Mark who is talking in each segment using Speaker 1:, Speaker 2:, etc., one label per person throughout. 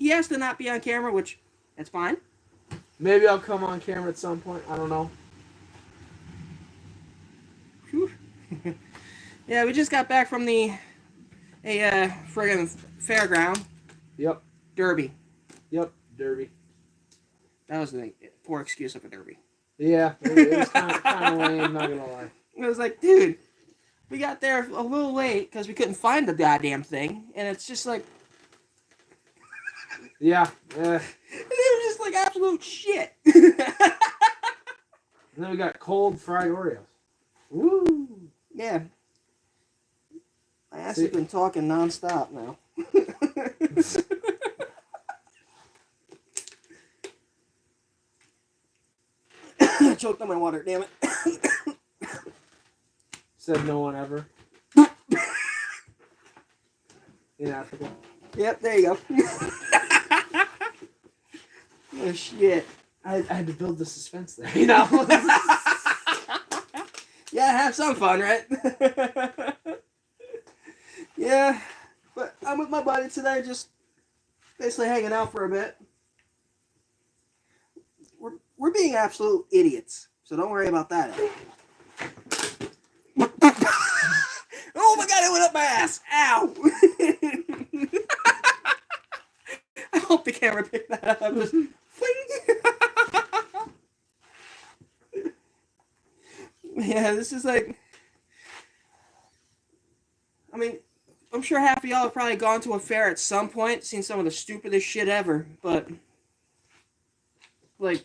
Speaker 1: he has to not be on camera, which that's fine.
Speaker 2: Maybe I'll come on camera at some point. I don't know.
Speaker 1: Yeah, we just got back from a friggin' fairground.
Speaker 2: Yep.
Speaker 1: Derby.
Speaker 2: Yep. Derby.
Speaker 1: That was the poor excuse of a derby.
Speaker 2: Yeah, it was kind of lame. Not gonna lie.
Speaker 1: It was like, dude, we got there a little late because we couldn't find the goddamn thing, and it's just like,
Speaker 2: yeah.
Speaker 1: it was just like absolute shit.
Speaker 2: And then we got cold fried Oreos. Woo!
Speaker 1: Yeah. My ass has been talking nonstop now. I choked on my water, damn it.
Speaker 2: Said no one ever. In Africa.
Speaker 1: Yep, there you go. Oh, shit.
Speaker 2: I had to build the suspense there, you know?
Speaker 1: Yeah, have some fun, right? Yeah, but I'm with my buddy today, just basically hanging out for a bit. We're being absolute idiots, so don't worry about that. Oh my god, it went up my ass! Ow! I hope the camera picked that up. Just yeah, this is like, I mean, I'm sure half of y'all have probably gone to a fair at some point, seen some of the stupidest shit ever, but, like,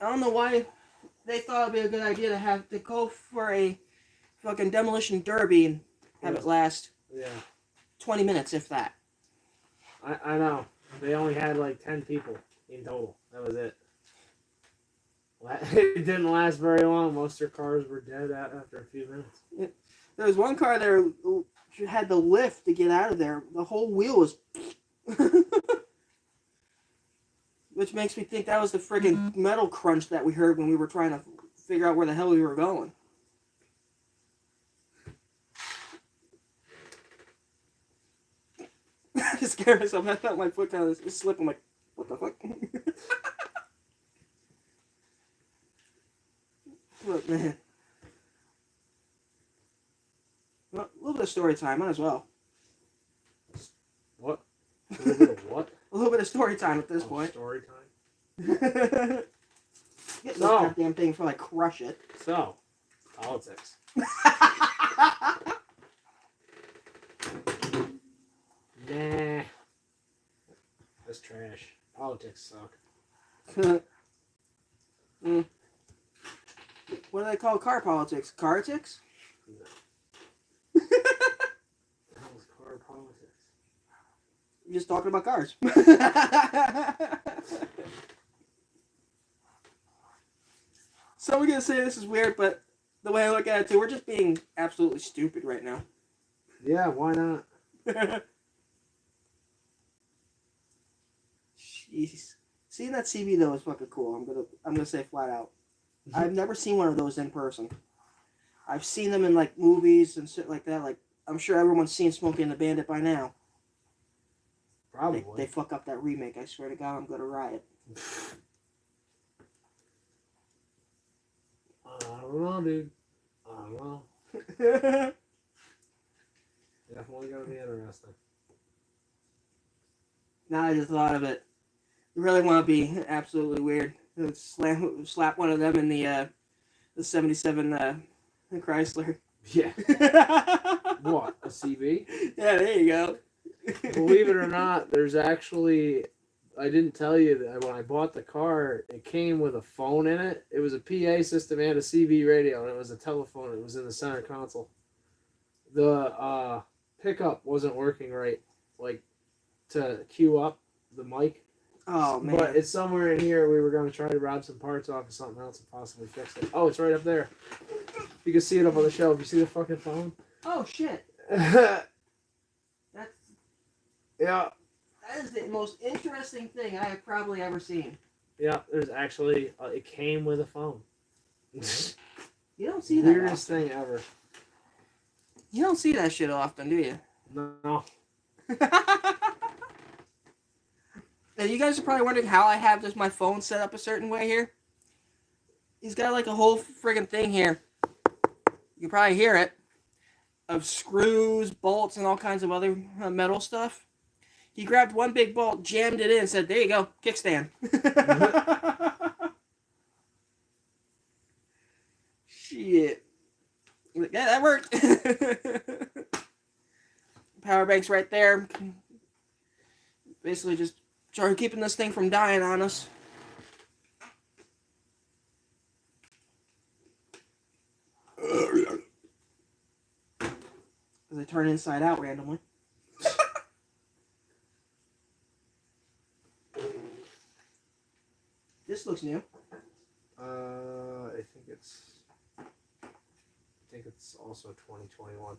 Speaker 1: I don't know why they thought it'd be a good idea to go for a fucking demolition derby and have it last 20 minutes, if that.
Speaker 2: I know. They only had like 10 people in total. That was it. It didn't last very long. Most of their cars were dead after a few minutes.
Speaker 1: There was one car there who had the lift to get out of there. The whole wheel was... Which makes me think that was the friggin' metal crunch that we heard when we were trying to figure out where the hell we were going. I scared myself. I felt my foot kind of slip. I'm like, what the fuck? Look, man. Well, a little bit of story time, might as well.
Speaker 2: What? A little bit of what?
Speaker 1: A little bit of story time at this point.
Speaker 2: Story time?
Speaker 1: Get this goddamn thing before I crush it.
Speaker 2: So, politics. Nah. That's trash. Politics suck.
Speaker 1: What do they call car politics? Caritics?
Speaker 2: That was car politics.
Speaker 1: You're just talking about cars. So we're going to say this is weird, but the way I look at it too, we're just being absolutely stupid right now.
Speaker 2: Yeah, why not?
Speaker 1: Jeez. Seeing that CB though is fucking cool. I'm gonna say flat out. I've never seen one of those in person. I've seen them in like movies and shit like that. Like I'm sure everyone's seen Smokey and the Bandit by now.
Speaker 2: Probably.
Speaker 1: They fuck up that remake. I swear to God, I'm gonna riot.
Speaker 2: I don't know, dude. I don't know. Definitely gonna be interesting.
Speaker 1: Now I just thought of it. You really want to be absolutely weird. Slap one of them in the 77 Chrysler.
Speaker 2: Yeah. What? A CB?
Speaker 1: Yeah, there you go.
Speaker 2: Believe it or not, there's actually... I didn't tell you that when I bought the car, it came with a phone in it. It was a PA system and a CB radio, and it was a telephone. It was in the center console. The pickup wasn't working right, like to queue up the mic.
Speaker 1: Oh, man.
Speaker 2: But it's somewhere in here. We were going to try to rob some parts off of something else and possibly fix it. Oh, it's right up there. You can see it up on the shelf. You see the fucking phone?
Speaker 1: Oh, shit.
Speaker 2: Yeah.
Speaker 1: That is the most interesting thing I have probably ever seen.
Speaker 2: Yeah, there's actually... it came with a phone.
Speaker 1: You don't see that
Speaker 2: Weirdest thing ever.
Speaker 1: You don't see that shit often, do you?
Speaker 2: No.
Speaker 1: And you guys are probably wondering how I have my phone set up a certain way here. He's got like a whole friggin' thing here. You can probably hear it. Of screws, bolts, and all kinds of other metal stuff. He grabbed one big bolt, jammed it in, and said, "There you go, kickstand." Shit. Yeah, that worked. Power bank's right there. Basically just trying keeping this thing from dying on us. As I turn inside out randomly. This looks new.
Speaker 2: I think it's also 2021.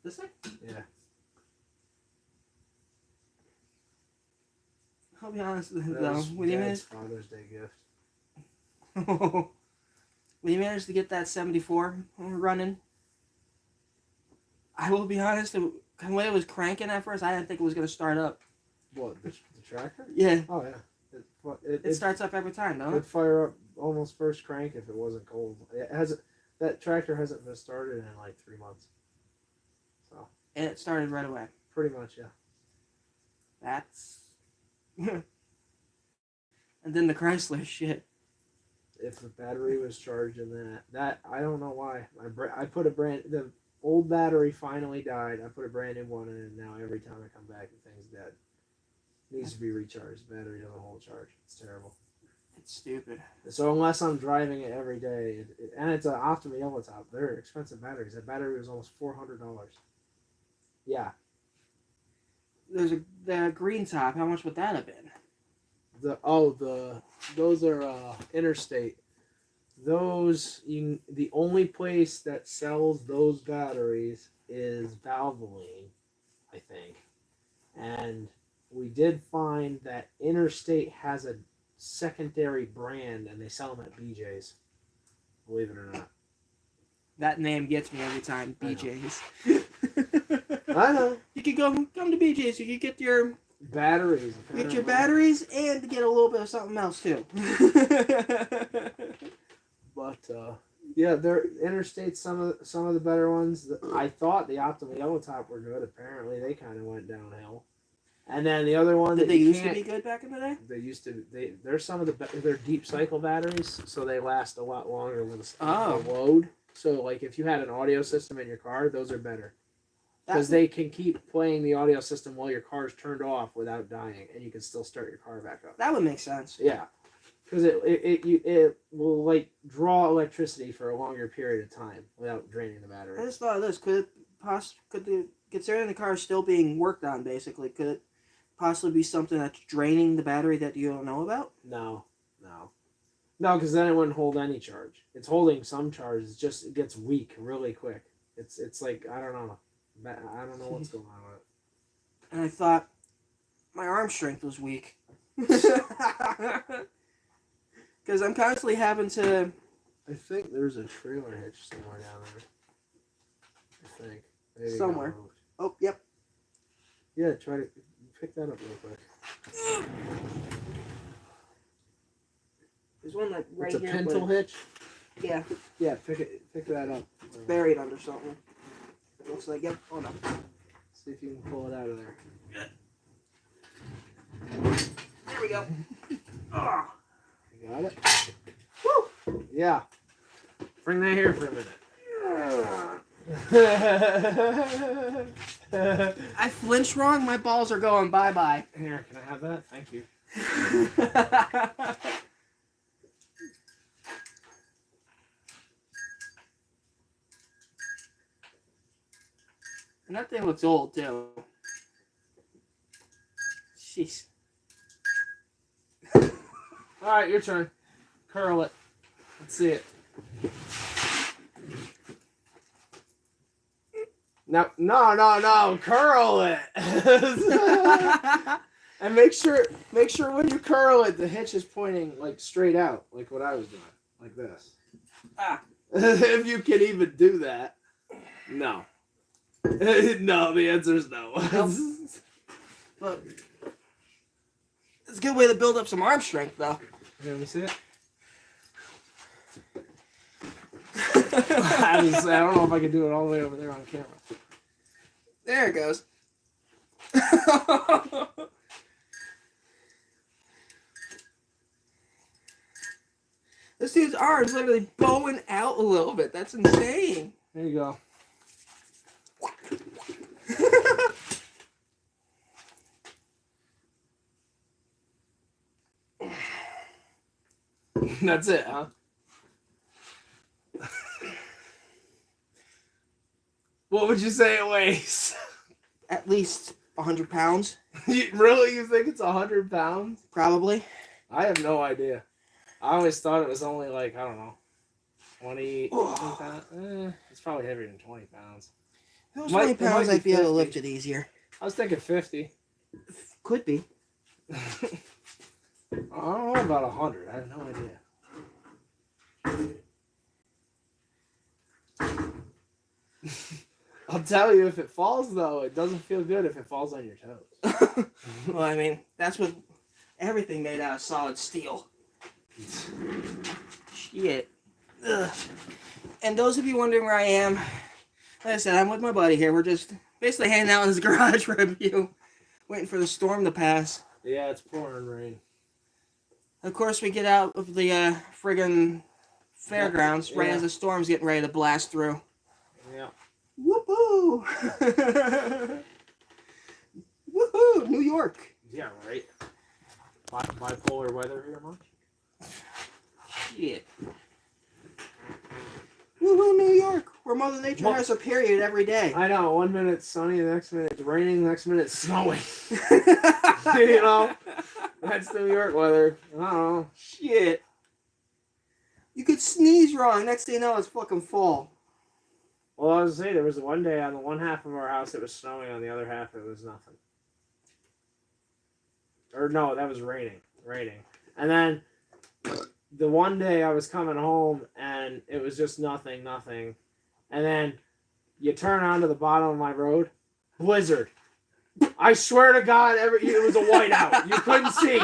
Speaker 1: This thing?
Speaker 2: Yeah.
Speaker 1: I'll be honest
Speaker 2: That
Speaker 1: though.
Speaker 2: was
Speaker 1: When you
Speaker 2: Dad's Father's Day gift.
Speaker 1: when you managed to get that 74 running, I will be honest, when it was cranking at first, I didn't think it was going to start up.
Speaker 2: What, the tractor?
Speaker 1: Yeah.
Speaker 2: Oh, yeah.
Speaker 1: It starts up every time, don't it?
Speaker 2: It'd fire up almost first crank if it wasn't cold. That tractor hasn't been started in like 3 months. So.
Speaker 1: And it started right away.
Speaker 2: Pretty much, yeah.
Speaker 1: That's... And then the Chrysler shit.
Speaker 2: If the battery was charged in that I don't know why. I put the old battery finally died. I put a brand new one in, and now every time I come back, the thing's dead. Needs to be recharged. The battery doesn't hold charge. It's terrible.
Speaker 1: It's stupid.
Speaker 2: So unless I'm driving it every day, and it's an Optima Yellow Top, they're expensive batteries. That battery was almost $400. Yeah.
Speaker 1: There's the green top. How much would that have been?
Speaker 2: Those are Interstate. The only place that sells those batteries is Valvoline, I think. And we did find that Interstate has a secondary brand, and they sell them at BJ's. Believe it or not.
Speaker 1: That name gets me every time. BJ's.
Speaker 2: I know.
Speaker 1: You could come to BJ's. You could get your
Speaker 2: batteries.
Speaker 1: Get your batteries and get a little bit of something else too.
Speaker 2: But yeah, they're Interstate. Some of the better ones. I thought the Optima Yellow Top were good. Apparently, they kind of went downhill. And then the other one
Speaker 1: Did they used to be good back in the day?
Speaker 2: They used to. They're some of they're deep cycle batteries, so they last a lot longer with a load. So like if you had an audio system in your car, those are better. Because they can keep playing the audio system while your car's turned off without dying, and you can still start your car back up.
Speaker 1: That would make sense.
Speaker 2: Yeah, because it will like draw electricity for a longer period of time without draining the battery.
Speaker 1: I just thought of this: considering the car is still being worked on, basically, could it possibly be something that's draining the battery that you don't know about?
Speaker 2: No, because then it wouldn't hold any charge. It's holding some charge. It gets weak really quick. It's like I don't know what's going on with it.
Speaker 1: And I thought my arm strength was weak. Because I'm constantly having to...
Speaker 2: I think there's a trailer hitch somewhere down there. I think. Maybe
Speaker 1: somewhere. Oh, yep.
Speaker 2: Yeah, try to pick that up real quick.
Speaker 1: There's one like right
Speaker 2: it's
Speaker 1: here.
Speaker 2: A pintle hitch?
Speaker 1: Yeah.
Speaker 2: Yeah, pick that up.
Speaker 1: It's buried under something. It looks like, yep. Oh, no.
Speaker 2: See if you can pull it out of there.
Speaker 1: There we go. Oh.
Speaker 2: You got it? Woo! Yeah. Bring that here for a minute.
Speaker 1: I flinched wrong. My balls are going bye-bye.
Speaker 2: Here, can I have that? Thank you.
Speaker 1: And that thing looks old, too. Jeez.
Speaker 2: Alright, your turn. Curl it. Let's see it. No, curl it. And make sure when you curl it, the hitch is pointing like straight out, like what I was doing, like this. If you can even do that. No. No, the answer is no.
Speaker 1: Look. It's a good way to build up some arm strength, though.
Speaker 2: Let me see it. I don't know if I can do it all the way over there on camera.
Speaker 1: There it goes. This dude's arm's literally bowing out a little bit. That's insane.
Speaker 2: There you go. That's it, huh? What would you say it weighs?
Speaker 1: At least 100 pounds.
Speaker 2: Really? You think it's 100 pounds?
Speaker 1: Probably.
Speaker 2: I have no idea. I always thought it was only like, I don't know, 20 pounds. It's probably heavier than 20 pounds.
Speaker 1: If it was 20 pounds, I'd be able to
Speaker 2: 50.
Speaker 1: lift it easier.
Speaker 2: I was thinking 50.
Speaker 1: Could be.
Speaker 2: I don't know about 100. I have no idea. I'll tell you, if it falls, though, it doesn't feel good if it falls on your toes.
Speaker 1: Well, I mean, that's what everything made out of solid steel. Shit. Ugh. And those of you wondering where I am, like I said, I'm with my buddy here. We're just basically hanging out in his garage review, waiting for the storm to pass.
Speaker 2: Yeah, it's pouring rain.
Speaker 1: Of course, we get out of the friggin' fairgrounds right as the storm's getting ready to blast through.
Speaker 2: Yeah.
Speaker 1: Whoopoo! Woohoo! New York!
Speaker 2: Yeah, right. Bipolar weather here much?
Speaker 1: Shit. Woohoo, New York! Where Mother Nature has her period every day.
Speaker 2: I know. 1 minute it's sunny, the next minute it's raining, the next minute it's snowing. You know? That's New York weather. I don't know.
Speaker 1: Shit. You could sneeze wrong. Next thing you know, it's fucking fall.
Speaker 2: Well, I was saying, there was one day on the one half of our house it was snowing, on the other half it was nothing. Or no, that was raining. And then the one day I was coming home and it was just nothing. And then you turn onto the bottom of my road, blizzard. I swear to God, it was a whiteout. You couldn't see.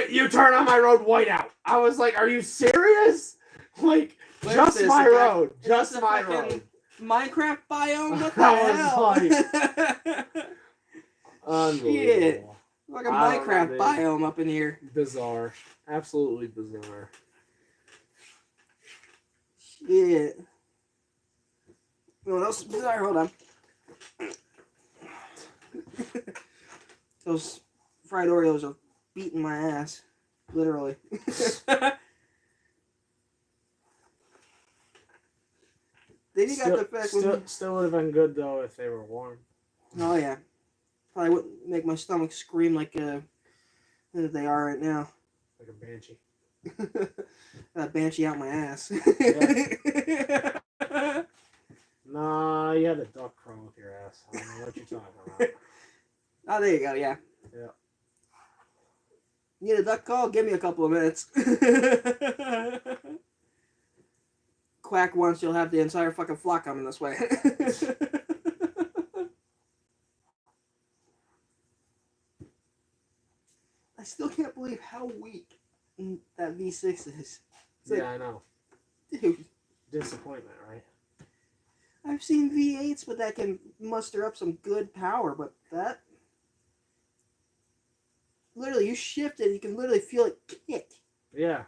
Speaker 2: You turn on my road, whiteout. I was like, are you serious? Like, just my road. Just my road.
Speaker 1: Minecraft biome? What the
Speaker 2: That
Speaker 1: hell?
Speaker 2: Unbelievable.
Speaker 1: Shit. Like a Minecraft biome up in here.
Speaker 2: Bizarre. Absolutely bizarre.
Speaker 1: Shit. What else? Sorry, hold on. Those fried Oreos are beating my ass. Literally. Then you got the fact
Speaker 2: still would have been good though if they were warm.
Speaker 1: Oh yeah. Probably wouldn't make my stomach scream like they are right now.
Speaker 2: Like a banshee.
Speaker 1: Got a banshee out my ass.
Speaker 2: Yeah. Nah, you had a duck crawl up your ass. I don't know what you're talking about.
Speaker 1: Oh, there you go, yeah.
Speaker 2: Yeah.
Speaker 1: You need a duck call? Give me a couple of minutes. Quack once, you'll have the entire fucking flock coming this way. I still can't believe how weak that V6 is.
Speaker 2: Yeah, I know.
Speaker 1: Dude.
Speaker 2: Disappointment, right?
Speaker 1: I've seen V8s, but that can muster up some good power, but that... Literally, you shift it, you can literally feel it kick.
Speaker 2: Yeah.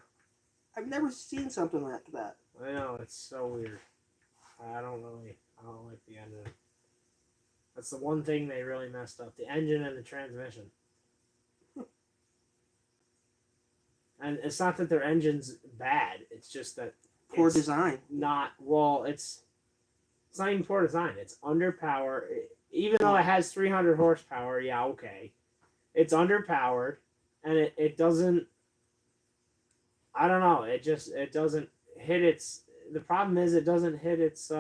Speaker 1: I've never seen something like that.
Speaker 2: I know, it's so weird. I don't like the engine. That's the one thing they really messed up. The engine and the transmission. And it's not that their engine's bad. It's just that
Speaker 1: Poor design.
Speaker 2: It's not even poor design. It's underpowered. Even though it has 300 horsepower, yeah, okay. It's underpowered, and it doesn't... I don't know. It doesn't hit its... The problem is it doesn't hit its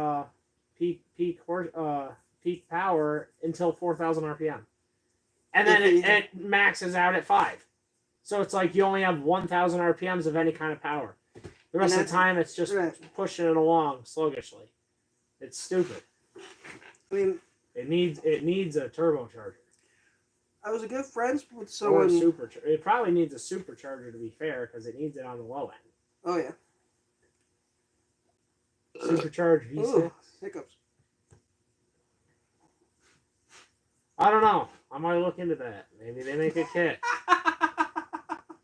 Speaker 2: peak power until 4,000 RPM. And then it maxes out at 5. So it's like you only have 1,000 RPMs of any kind of power. The rest of the time, it's just pushing it along sluggishly. It's stupid.
Speaker 1: I mean...
Speaker 2: It needs a turbocharger.
Speaker 1: I was a good friends with
Speaker 2: Or
Speaker 1: someone.
Speaker 2: it probably needs a supercharger to be fair, because it needs it on the low end.
Speaker 1: Oh yeah.
Speaker 2: Supercharged V6.
Speaker 1: Ooh, hiccups.
Speaker 2: I don't know. I might look into that. Maybe they make a kit.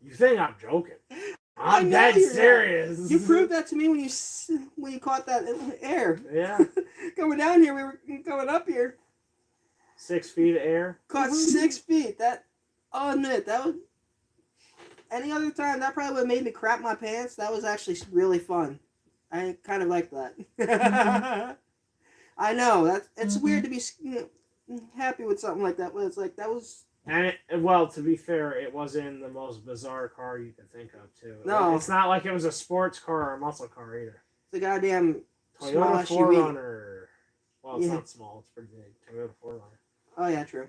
Speaker 2: You think I'm joking? I'm dead serious.
Speaker 1: You proved that to me when you caught that air.
Speaker 2: Yeah.
Speaker 1: Coming down here, we were coming up here.
Speaker 2: 6 feet of air.
Speaker 1: Caught 6 feet. I'll admit, that was... Any other time, that probably would have made me crap my pants. That was actually really fun. I kind of like that. I know, it's weird to be happy with something like that, but it's like, that was...
Speaker 2: And well, to be fair, it wasn't the most bizarre car you could think of, too.
Speaker 1: No.
Speaker 2: It's not like it was a sports car or a muscle car either.
Speaker 1: It's a goddamn
Speaker 2: Toyota
Speaker 1: small SUV.
Speaker 2: 4Runner. Well, it's not small. It's pretty big. Toyota 4Runner.
Speaker 1: Oh yeah, true.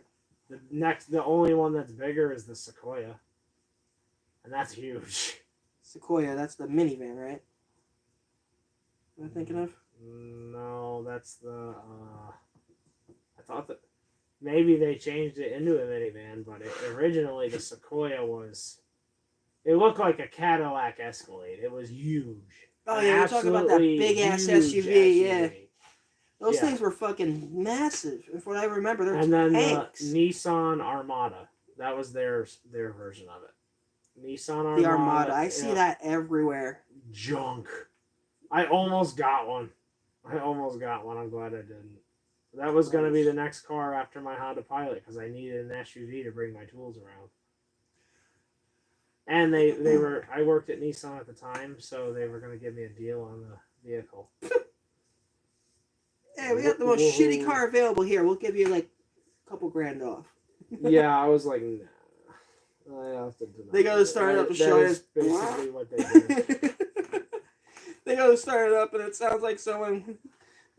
Speaker 2: The only one that's bigger is the Sequoia, and that's huge.
Speaker 1: Sequoia, that's the minivan, right? Am I thinking of?
Speaker 2: No, that's the. I thought that maybe they changed it into a minivan, but originally the Sequoia was. It looked like a Cadillac Escalade. It was huge.
Speaker 1: Oh yeah, you're talking about that big ass SUV. Yeah. Those things were fucking massive. From what I remember, they're tanks.
Speaker 2: The Nissan Armada. That was their version of it. Nissan Armada.
Speaker 1: The Armada. I see that everywhere.
Speaker 2: Junk. I almost got one. I'm glad I didn't. That was going to be the next car after my Honda Pilot because I needed an SUV to bring my tools around. And I worked at Nissan at the time, so they were going to give me a deal on the vehicle.
Speaker 1: Hey, we got the most shitty car available here. We'll give you like a couple grand off.
Speaker 2: Yeah, I was like, nah. I have to deny.
Speaker 1: They go to start it up and show you.
Speaker 2: Basically what they did.
Speaker 1: They go to start it up and it sounds like someone.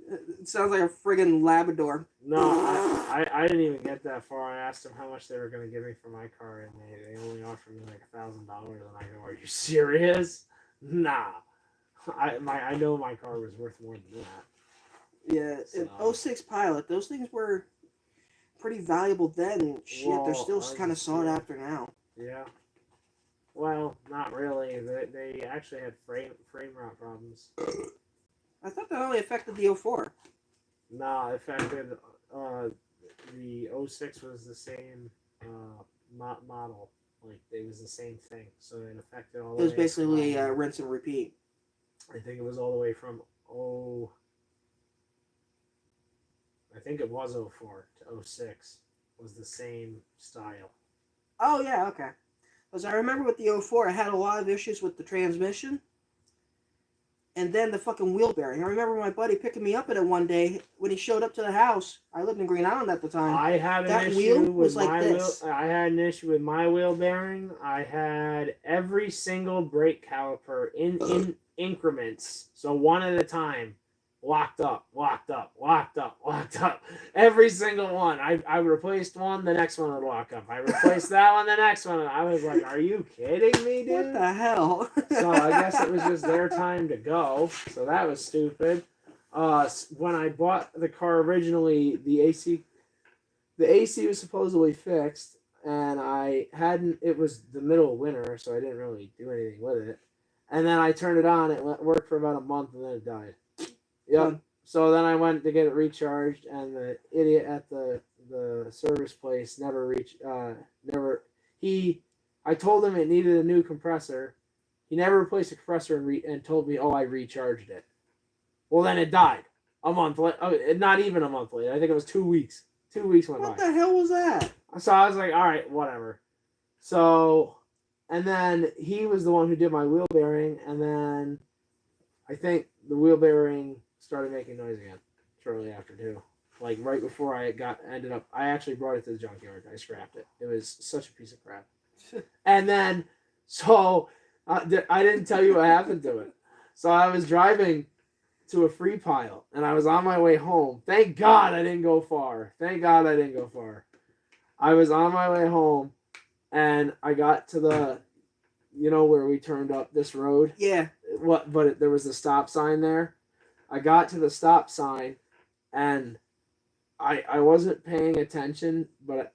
Speaker 1: It sounds like a friggin' Labrador.
Speaker 2: No, I didn't even get that far. I asked them how much they were going to give me for my car, and they only offered me like $1,000. And I go, "Are you serious? Nah." I know my car was worth more than that.
Speaker 1: Yeah, so. 06 Pilot, those things were pretty valuable then. Shit, well, they're still kind of sought after now.
Speaker 2: Yeah. Well, not really. They actually had frame rot problems.
Speaker 1: I thought that only affected the 04.
Speaker 2: No, it affected the 06 was the same model. Like, it was the same thing. So it affected all the way.
Speaker 1: It was basically rinse and repeat.
Speaker 2: I think it was all the way from I think it was 04 to 06 was the same style.
Speaker 1: Oh, yeah, okay. Because I remember with the 04, I had a lot of issues with the transmission. And then the fucking wheel bearing. I remember my buddy picking me up at it one day when he showed up to the house. I lived in Green Island at the time.
Speaker 2: I had an issue with my wheel. I had an issue with my wheel bearing. I had every single brake caliper in increments. So one at a time. Locked up. Every single one. I replaced one, the next one would lock up. I replaced that one, the next one. I was like, are you kidding me, dude?
Speaker 1: What the hell?
Speaker 2: So I guess it was just their time to go. So that was stupid. When I bought the car originally, the AC was supposedly fixed, and it was the middle of winter, so I didn't really do anything with it. And then I turned it on, it worked for about a month, and then it died. Yep. So then I went to get it recharged, and the idiot at the service place I told him it needed a new compressor. He never replaced the compressor and told me, I recharged it. Well, then it died a month later. Not even a month later. I think it was 2 weeks. 2 weeks went by.
Speaker 1: What the hell was that?
Speaker 2: So I was like, all right, whatever. So, and then he was the one who did my wheel bearing, and then I think the wheel bearing started making noise again shortly after too. Like right before I actually brought it to the junkyard. I scrapped it. It was such a piece of crap. And then, so I didn't tell you what happened to it. So I was driving to a free pile, and I was on my way home. Thank God I didn't go far. I was on my way home, and I got to the, where we turned up this road.
Speaker 1: Yeah.
Speaker 2: But there was a stop sign there. I got to the stop sign, and I wasn't paying attention, but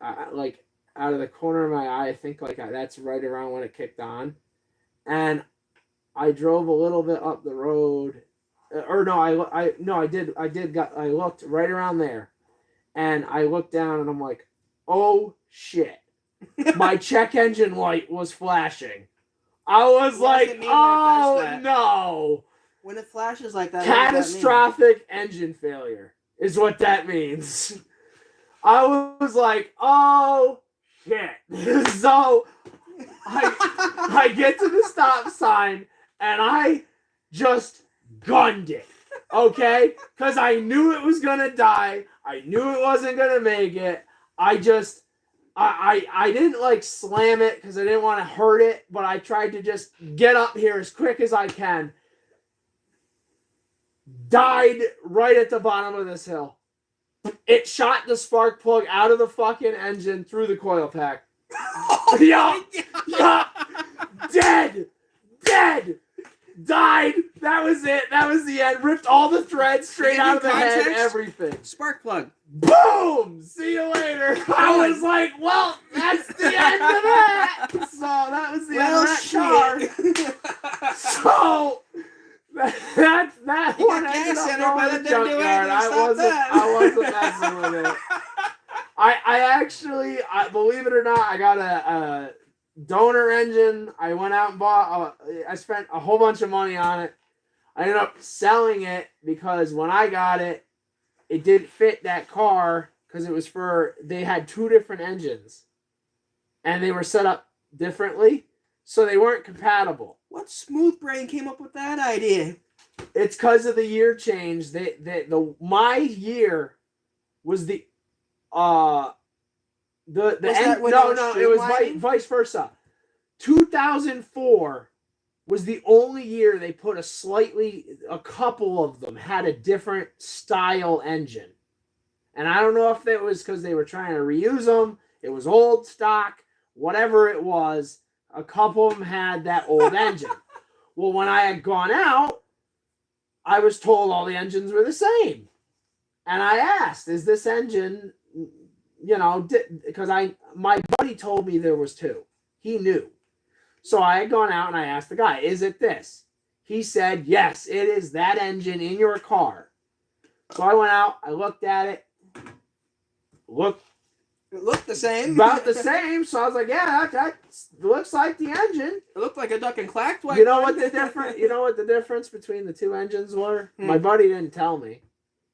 Speaker 2: out of the corner of my eye. I think that's right around when it kicked on, and I drove a little bit up the road, or no, I looked right around there, and I looked down and I'm like, oh shit, my check engine light was flashing. I was like, oh no.
Speaker 1: When it flashes like that,
Speaker 2: Catastrophic engine failure is what that means. I was like, oh shit. So I get to the stop sign and I just gunned it. Okay? Because I knew it was gonna die. I knew it wasn't gonna make it. I didn't like slam it because I didn't want to hurt it, but I tried to just get up here as quick as I can. Died right at the bottom of this hill. It shot the spark plug out of the fucking engine through the coil pack. Yeah. Dead. Died. That was it. That was the end. Ripped all the threads straight out of the head. Everything.
Speaker 1: Spark plug.
Speaker 2: Boom! See you later. I was like, well, that's the end of that. So that was the end of that car. So that
Speaker 1: you
Speaker 2: one ended up going to the junkyard. I wasn't messing with it. I actually, believe it or not, I got a donor engine. I went out and bought. I spent a whole bunch of money on it. I ended up selling it because when I got it, it didn't fit that car because they had two different engines and they were set up differently, so they weren't compatible.
Speaker 1: What smooth brain came up with that idea?
Speaker 2: It's because of the year change. My year was the end. No, it was vice versa. 2004 was the only year they put a couple of them had a different style engine. And I don't know if it was because they were trying to reuse them, it was old stock, whatever it was, a couple of them had that old engine. Well, when I had gone out, I was told all the engines were the same. And I asked, is this engine, because my buddy told me there was two. He knew. So I had gone out and I asked the guy, is it this? He said, yes, it is that engine in your car. So I went out, I looked at it.
Speaker 1: It looked the same.
Speaker 2: About the same. So I was like, yeah, that looks like the engine.
Speaker 1: It looked like a duck and clacked.
Speaker 2: You know what the difference between the two engines were? My buddy didn't tell me.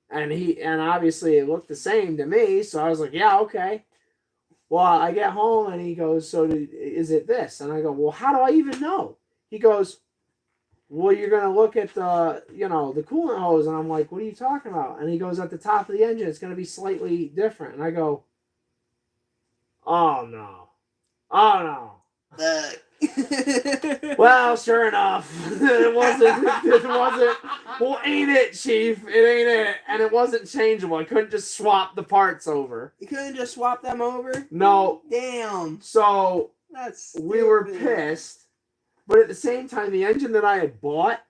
Speaker 2: And obviously it looked the same to me. So I was like, yeah, okay. Well, I get home and he goes, so is it this? And I go, well, how do I even know? He goes, well, you're going to look at the coolant hose. And I'm like, what are you talking about? And he goes, at the top of the engine, it's going to be slightly different. And I go, oh no. Well, sure enough, it wasn't, well, ain't it, Chief? It ain't it. And it wasn't changeable. I couldn't just swap the parts over.
Speaker 1: You couldn't just swap them over?
Speaker 2: No.
Speaker 1: Damn.
Speaker 2: So,
Speaker 1: that's
Speaker 2: we were pissed. But at the same time, the engine that I had bought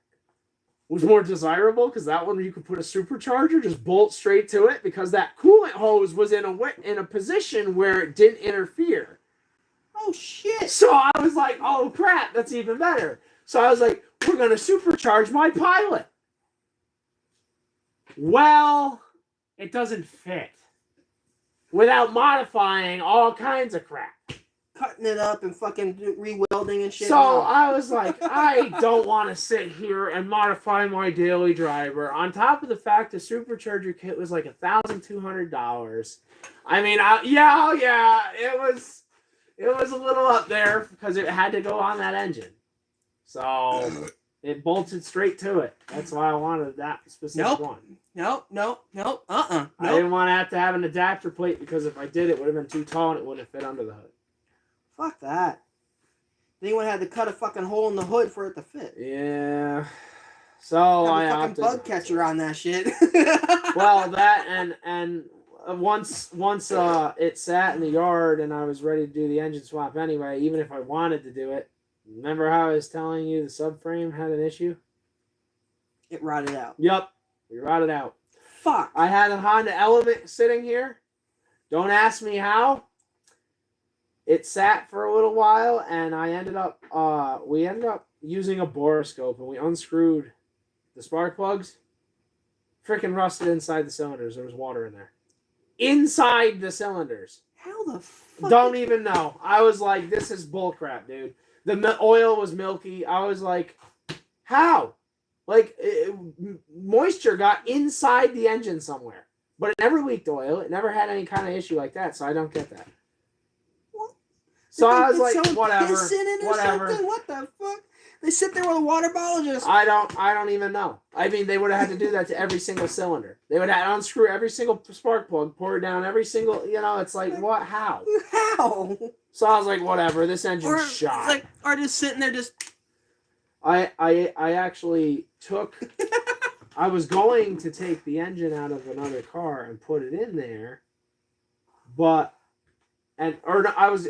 Speaker 2: was more desirable because that one you could put a supercharger, just bolt straight to it, because that coolant hose was in a position where it didn't interfere.
Speaker 1: Oh, shit.
Speaker 2: So I was like, oh, crap, that's even better. So I was like, we're going to supercharge my Pilot. Well, it doesn't fit without modifying all kinds of crap.
Speaker 1: Cutting it up and fucking re-welding and shit.
Speaker 2: So I was like, I don't want to sit here and modify my daily driver. On top of the fact the supercharger kit was like $1,200. I mean, it was a little up there because it had to go on that engine. So it bolted straight to it. That's why I wanted that specific one.
Speaker 1: Nope.
Speaker 2: I didn't want to have an adapter plate because if I did, it would have been too tall and it wouldn't have fit under the hood.
Speaker 1: Fuck that. Anyone had to cut a fucking hole in the hood for it to fit.
Speaker 2: Yeah. So I
Speaker 1: have a fucking bug catcher on that shit.
Speaker 2: Well, that and once it sat in the yard and I was ready to do the engine swap anyway, even if I wanted to do it. Remember how I was telling you the subframe had an issue?
Speaker 1: It rotted out.
Speaker 2: Yep. We rotted out.
Speaker 1: Fuck.
Speaker 2: I had a Honda Element sitting here. Don't ask me how. it sat for a little while, and we ended up using a borescope, and we unscrewed the spark plugs. Freaking rusted inside the cylinders. There was water in there. Inside the cylinders.
Speaker 1: How the fuck?
Speaker 2: Don't even know. I was like, this is bullcrap, dude. The oil was milky. I was like, how? Like, moisture got inside the engine somewhere. But it never leaked oil. It never had any kind of issue like that, so I don't get that.
Speaker 1: What?
Speaker 2: So I was like,
Speaker 1: Someone
Speaker 2: whatever.
Speaker 1: piss in it or
Speaker 2: Whatever.
Speaker 1: something? What the fuck? They sit there with a water bottle and just...
Speaker 2: I don't even know. I mean, they would have had to do that to every single cylinder. They would have to unscrew every single spark plug, pour it down every single, it's like, what, how?
Speaker 1: How?
Speaker 2: So I was like, whatever, this engine's shot.
Speaker 1: Like, or just sitting there just...
Speaker 2: I actually took, I was going to take the engine out of another car and put it in there, I was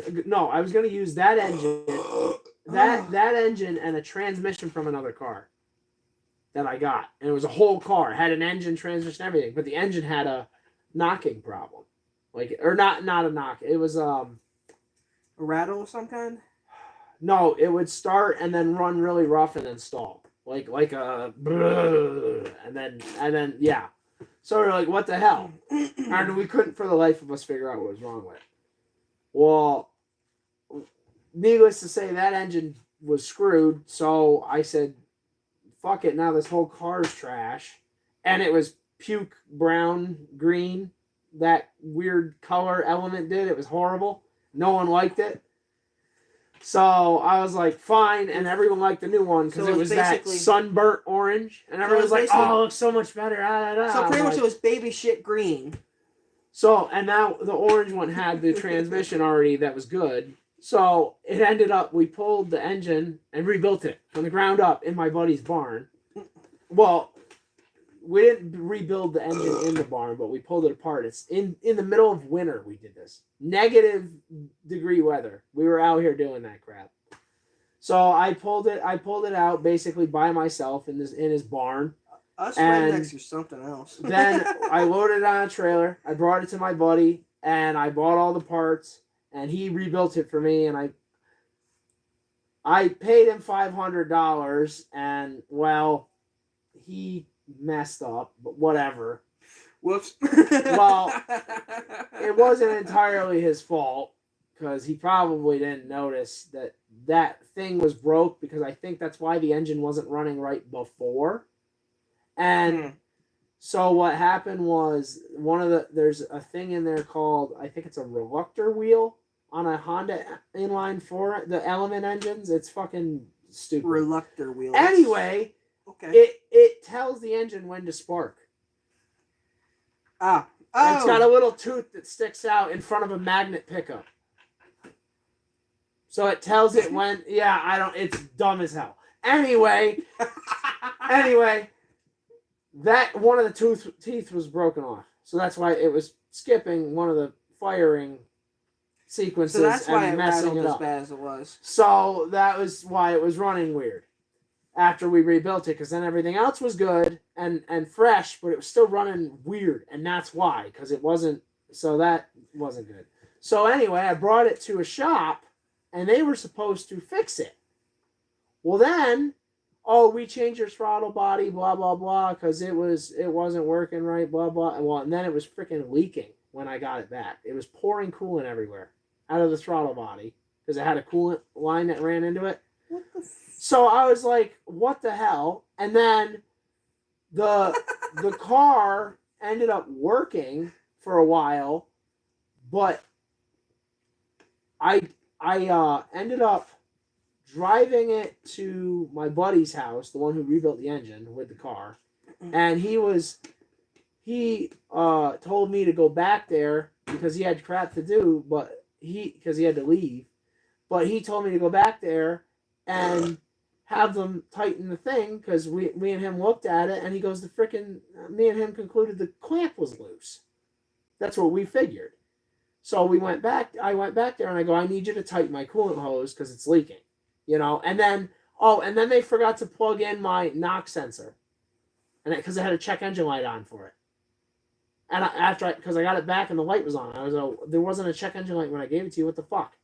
Speaker 2: going to use that engine, that engine and a transmission from another car that I got. And it was a whole car. It had an engine, transmission, everything. But the engine had a knocking problem. Not a knock. It was
Speaker 1: a rattle of some kind?
Speaker 2: No, it would start and then run really rough and then stall. Like a and then yeah. So we're like, what the hell? And we couldn't for the life of us figure out what was wrong with it. Well, needless to say, that engine was screwed. So I said, fuck it. Now this whole car's trash. And it was puke brown, green. That weird color element did. It was horrible. No one liked it. So I was like, fine. And everyone liked the new one because it was that sunburnt orange. And everyone was like, oh, it looks so much better.
Speaker 1: So pretty much it was baby shit green.
Speaker 2: So, and now the orange one had the transmission already that was good. So it ended up, we pulled the engine and rebuilt it from the ground up in my buddy's barn. Well, we didn't rebuild the engine in the barn, but we pulled it apart. It's in the middle of winter we did this. -degree weather. We were out here doing that crap. So I pulled it out basically by myself in his barn.
Speaker 1: Us rednecks or something else.
Speaker 2: Then I loaded it on a trailer. I brought it to my buddy, and I bought all the parts, and he rebuilt it for me, and I paid him $500, and, well, he messed up, but whatever.
Speaker 1: Whoops.
Speaker 2: Well, it wasn't entirely his fault, because he probably didn't notice that thing was broke, because I think that's why the engine wasn't running right before. And so what happened was there's a thing in there called, I think it's a reluctor wheel on a Honda inline 4, the Element engines. It's fucking stupid.
Speaker 1: Reluctor wheel.
Speaker 2: Anyway,
Speaker 1: okay.
Speaker 2: It tells the engine when to spark.
Speaker 1: Oh.
Speaker 2: It's got a little tooth that sticks out in front of a magnet pickup. So it tells it when, it's dumb as hell. Anyway, that one of the teeth was broken off. So that's why it was skipping one of the firing sequences.
Speaker 1: So that's why it
Speaker 2: messing
Speaker 1: rattled
Speaker 2: it
Speaker 1: as
Speaker 2: up.
Speaker 1: bad as it was.
Speaker 2: So that was why it was running weird after we rebuilt it, because then everything else was good and fresh, but it was still running weird. And that's why, because it wasn't, so that wasn't good. So anyway, I brought it to a shop and they were supposed to fix it. Well then, we changed your throttle body, blah, blah, blah, because it wasn't working right, blah, blah. Well, and then it was freaking leaking when I got it back. It was pouring coolant everywhere out of the throttle body because it had a coolant line that ran into it.
Speaker 1: What the
Speaker 2: So I was like, what the hell? And then the car ended up working for a while, but I ended up driving it to my buddy's house, the one who rebuilt the engine with the car, and he told me to go back there because he had crap to do, because he had to leave, but he told me to go back there and have them tighten the thing, because me and him looked at it, and he goes, me and him concluded the clamp was loose. That's what we figured. So I went back there and I go, I need you to tighten my coolant hose because it's leaking. And then they forgot to plug in my knock sensor, and because I had a check engine light on for it. And because I got it back and the light was on, I was like, there wasn't a check engine light when I gave it to you. What the fuck?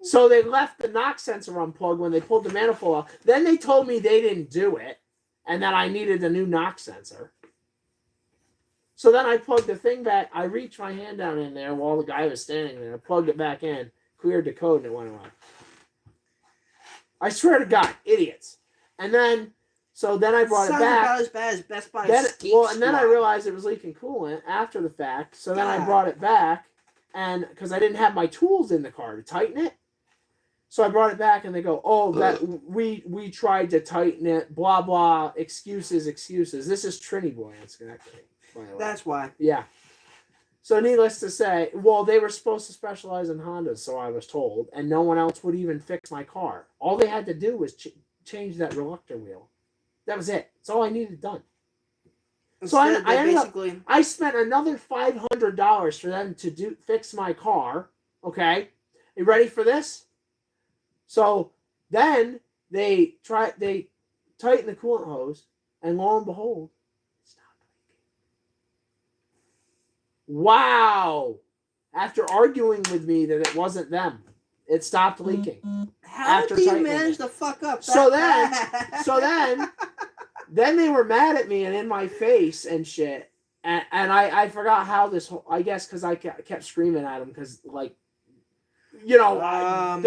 Speaker 2: So they left the knock sensor unplugged when they pulled the manifold off. Then they told me they didn't do it and that I needed a new knock sensor. So then I plugged the thing back. I reached my hand down in there while the guy was standing there. I plugged it back in, cleared the code, and it went away. I swear to God, idiots. And then, so then I brought it back.
Speaker 1: About as bad as Best Buy.
Speaker 2: And then I realized it was leaking coolant after the fact. So then I brought it back, and because I didn't have my tools in the car to tighten it. So I brought it back, and they go, "Oh, that we tried to tighten it. Blah blah. Excuses. This is Trinity Boy in Schenectady, by the way.
Speaker 1: That's why.
Speaker 2: Yeah. So needless to say, well, they were supposed to specialize in Hondas, so I was told, and no one else would even fix my car. All they had to do was change that reluctor wheel. That was it. That's all I needed done. So I spent another $500 for them to fix my car. Okay, you ready for this? So then they tighten the coolant hose, and lo and behold, it stopped leaking. Wow! After arguing with me that it wasn't them, it stopped leaking.
Speaker 1: How do you manage to fuck up?
Speaker 2: So then they were mad at me and in my face and shit. And I forgot how this whole, I guess because I kept screaming at them because, like, you know,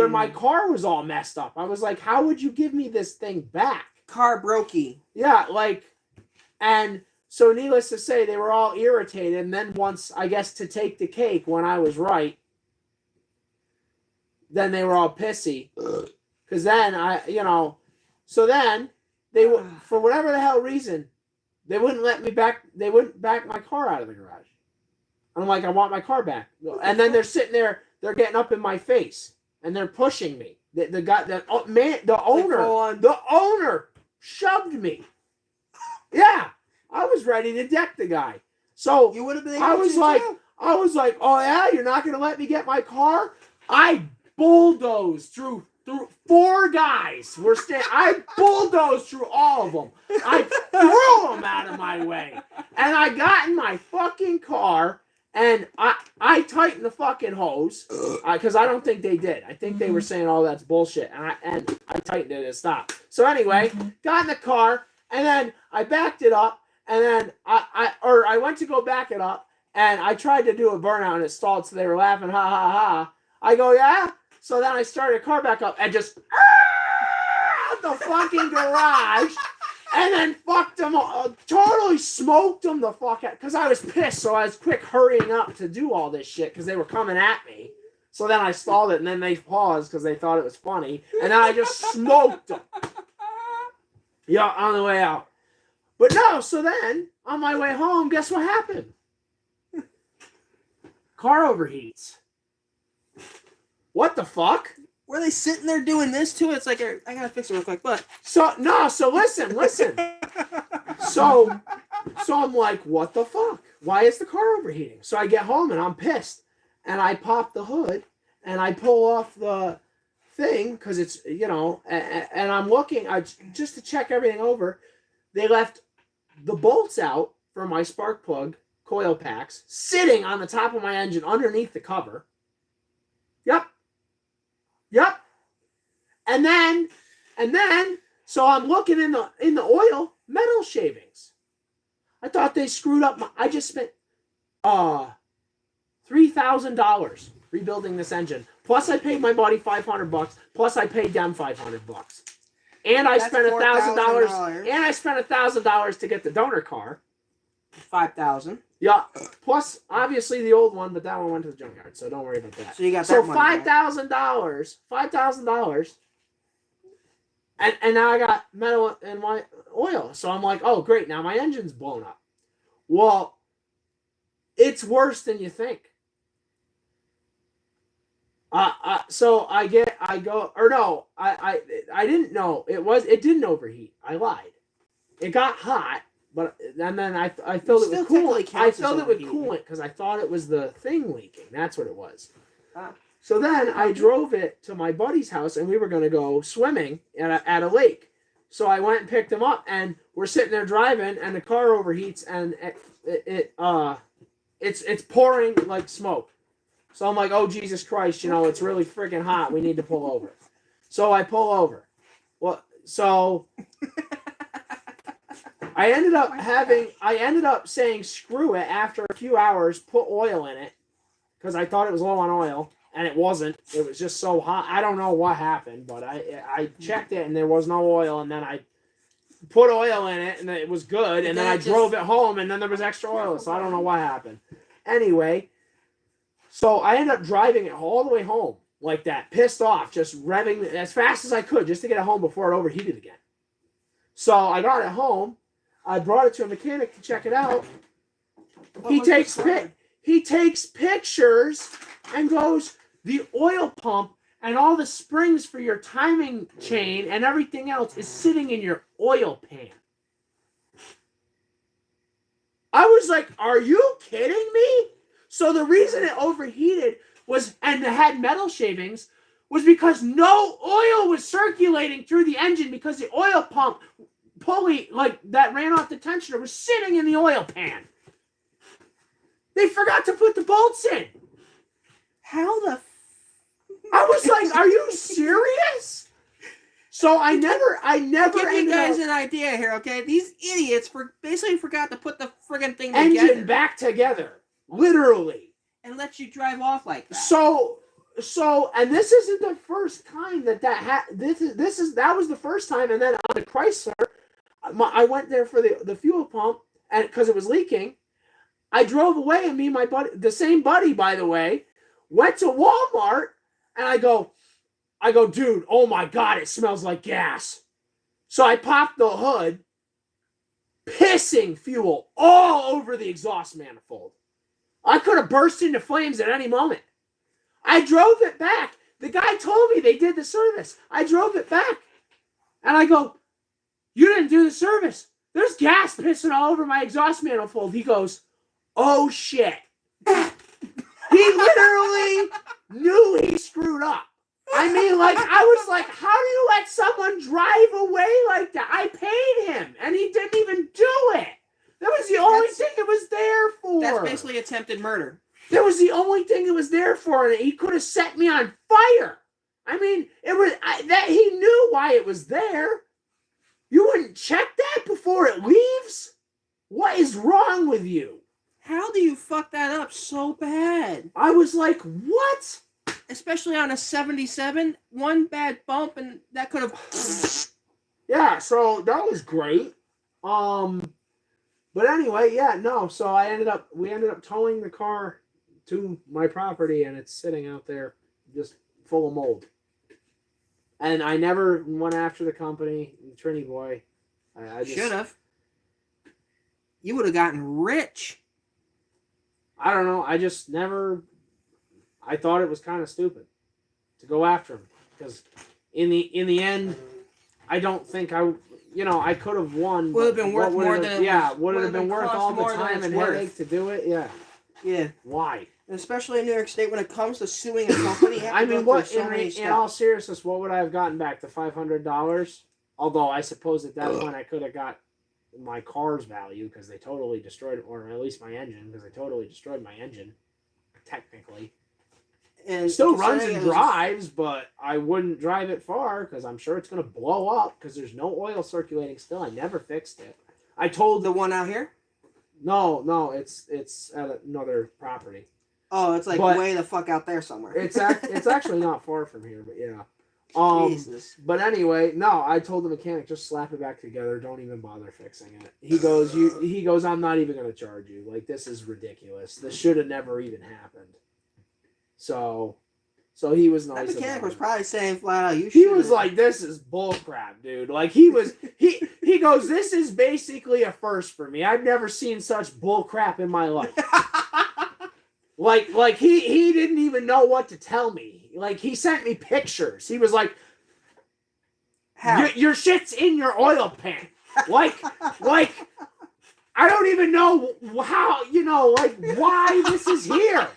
Speaker 2: my car was all messed up. I was like, how would you give me this thing back?
Speaker 1: Car brokey.
Speaker 2: Yeah, like, and so needless to say, they were all irritated. And then once, I guess, to take the cake when I was right, then they were all pissy. Because then so then they would, for whatever the hell reason, they wouldn't let me back. They wouldn't back my car out of the garage. I'm like, I want my car back. And then they're sitting there. They're getting up in my face and they're pushing me. The owner shoved me. Yeah, I was ready to deck the guy. So
Speaker 1: you would have been.
Speaker 2: I was like, oh yeah, you're not gonna let me get my car? I bulldozed through 4 guys. I bulldozed through all of them. I threw them out of my way, and I got in my fucking car. And I tightened the fucking hose because I don't think they did. I think they were saying, "Oh, that's bullshit," and I tightened it and stopped. So anyway, got in the car and then I backed it up, and then I went to go back it up, and I tried to do a burnout and it stalled. So they were laughing, ha ha ha. I go, yeah. So then I started the car back up and just out the fucking garage. And then fucked them, totally smoked them the fuck out. Because I was pissed, so I was quick hurrying up to do all this shit because they were coming at me. So then I stalled it, and then they paused because they thought it was funny. And then I just smoked them. Yeah, on the way out. But no, so then, on my way home, guess what happened? Car overheats. What the fuck?
Speaker 1: Were they sitting there doing this too? It's like, I gotta fix it real quick, but...
Speaker 2: So listen. So I'm like, what the fuck? Why is the car overheating? So I get home and I'm pissed. And I pop the hood and I pull off the thing because it's, and I'm looking, just to check everything over. They left the bolts out for my spark plug coil packs sitting on the top of my engine underneath the cover. Yep. And then, so I'm looking in the oil, metal shavings. I thought they screwed up I just spent $3,000 rebuilding this engine. Plus I paid my buddy $500, plus I paid them $500. And I spent $1,000 and I spent $1,000 to get the donor car.
Speaker 1: $5,000.
Speaker 2: Yeah. Plus, obviously the old one, but that one went to the junkyard, so don't worry about that.
Speaker 1: So you got that money
Speaker 2: $5,000, and now I got metal in my oil. So I'm like, oh great, now my engine's blown up. Well, it's worse than you think. So I didn't know it didn't overheat. I lied. It got hot. But and then I filled it with coolant. I filled it with coolant because I thought it was the thing leaking. That's what it was. So then I drove it to my buddy's house, and we were going to go swimming at a lake. So I went and picked him up, and we're sitting there driving, and the car overheats, and it's pouring like smoke. So I'm like, oh, Jesus Christ, it's really freaking hot. We need to pull over. So I pull over. Well, so I ended up saying screw it after a few hours, put oil in it, because I thought it was low on oil, and it wasn't. It was just so hot. I don't know what happened, but I checked it, and there was no oil, and then I put oil in it, and it was good, and then I drove it home, and then there was extra oil, so I don't know what happened. Anyway, so I ended up driving it all the way home like that, pissed off, just revving as fast as I could just to get it home before it overheated again. So I got it home. I brought it to a mechanic to check it out. He takes pictures and goes, the oil pump and all the springs for your timing chain and everything else is sitting in your oil pan. I was like, are you kidding me? So the reason it overheated and had metal shavings was because no oil was circulating through the engine because the oil pump pulley that ran off the tensioner was sitting in the oil pan. They forgot to put the bolts in.
Speaker 1: How the?
Speaker 2: I was like, are you serious? So I never.
Speaker 1: Give you guys an idea here, okay? These idiots basically forgot to put the friggin' thing together.
Speaker 2: Engine back together, literally,
Speaker 1: and let you drive off like that.
Speaker 2: So, and this isn't the first time that that was the first time, and then on the Chrysler, I went there for the fuel pump, and because it was leaking, I drove away, and me and my buddy, the same buddy, by the way, went to Walmart, and I go, dude, oh my God, it smells like gas. So I popped the hood, pissing fuel all over the exhaust manifold. I could have burst into flames at any moment. I drove it back. The guy told me they did the service. I drove it back. And I go, you didn't do the service. There's gas pissing all over my exhaust manifold. He goes, oh shit. He literally knew he screwed up. I mean, I was like, how do you let someone drive away like that? I paid him, and he didn't even do it. That was the only thing it was there for.
Speaker 1: That's basically attempted murder.
Speaker 2: That was the only thing it was there for, and he could have set me on fire. I mean, that he knew why it was there. You wouldn't check that before it leaves? What is wrong with you?
Speaker 1: How do you fuck that up so bad?
Speaker 2: I was like, what?
Speaker 1: Especially on a 77, one bad bump and that could have.
Speaker 2: Yeah, so that was great. But anyway, yeah, no. So we ended up towing the car to my property, and it's sitting out there just full of mold. And I never went after the company, the Trini boy. I
Speaker 1: should have. You would have gotten rich.
Speaker 2: I don't know. I just never. I thought it was kind of stupid to go after him because in the end, I don't think I could have won.
Speaker 1: Would have been worth more than
Speaker 2: would have been worth all the time and headache to do it. Yeah.
Speaker 1: Yeah.
Speaker 2: Why?
Speaker 1: Especially in New York State, when it comes to suing a company,
Speaker 2: I mean, in all seriousness, what would I have gotten back? The $500? Although I suppose at that point I could have got my car's value because they totally destroyed it, or at least my engine because they totally destroyed my engine, technically. And still runs and drives, but I wouldn't drive it far because I'm sure it's going to blow up because there's no oil circulating still. I never fixed it. I told
Speaker 1: the one out here?
Speaker 2: No, it's at another property.
Speaker 1: Oh, it's way the fuck out there somewhere.
Speaker 2: It's actually not far from here, but yeah.
Speaker 1: Jesus.
Speaker 2: But anyway, no, I told the mechanic just slap it back together. Don't even bother fixing it. He goes, I'm not even going to charge you. Like, this is ridiculous. This should have never even happened. So he was nice.
Speaker 1: That mechanic was probably saying flat out,
Speaker 2: He was like, this is bullcrap, dude. Like, he goes, this is basically a first for me. I've never seen such bullcrap in my life. Like he didn't even know what to tell me. Like, he sent me pictures. He was like, your shit's in your oil pan. Like, I don't even know how, why this is here.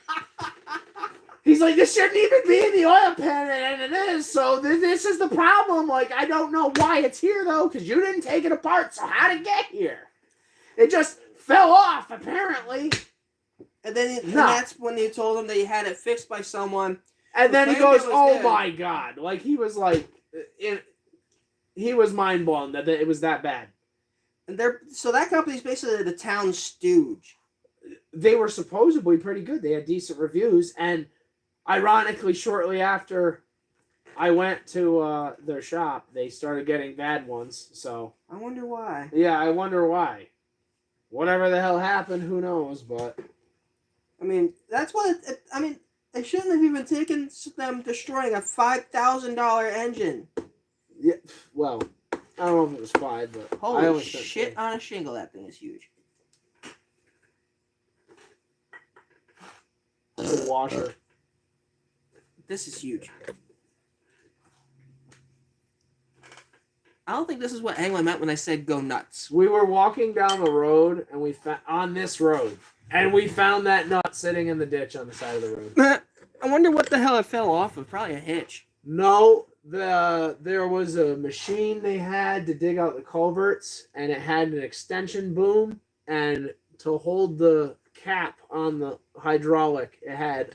Speaker 2: He's like, this shouldn't even be in the oil pan, and it is, so this is the problem. Like, I don't know why it's here, though, because you didn't take it apart, so how did it get here? It just fell off, apparently.
Speaker 1: And then and
Speaker 2: No.
Speaker 1: that's when you told him that you had it fixed by someone.
Speaker 2: And then he
Speaker 1: claimed it
Speaker 2: goes,
Speaker 1: was
Speaker 2: "Oh
Speaker 1: good."
Speaker 2: my god!" Like he was like, he was mind blown that it was that bad.
Speaker 1: And so that company's basically the town stooge.
Speaker 2: They were supposedly pretty good. They had decent reviews, and ironically, shortly after I went to their shop, they started getting bad ones. So
Speaker 1: I wonder why.
Speaker 2: yeah, I wonder why. Whatever the hell happened, who knows? But
Speaker 1: I mean, that's what. I mean, they shouldn't have even taken them destroying a $5,000 engine.
Speaker 2: yeah, well, I don't know if it was 5, but I
Speaker 1: Holy
Speaker 2: only
Speaker 1: shit! On a shingle, that thing is huge.
Speaker 2: The washer.
Speaker 1: This is huge. I don't think this is what anyone meant when I said go nuts.
Speaker 2: We were walking down the road, and we on this road, and we found that nut sitting in the ditch on the side of the road.
Speaker 1: I wonder what the hell it fell off of. Probably a hitch.
Speaker 2: No, there was a machine they had to dig out the culverts, and it had an extension boom, and to hold the cap on the hydraulic, it had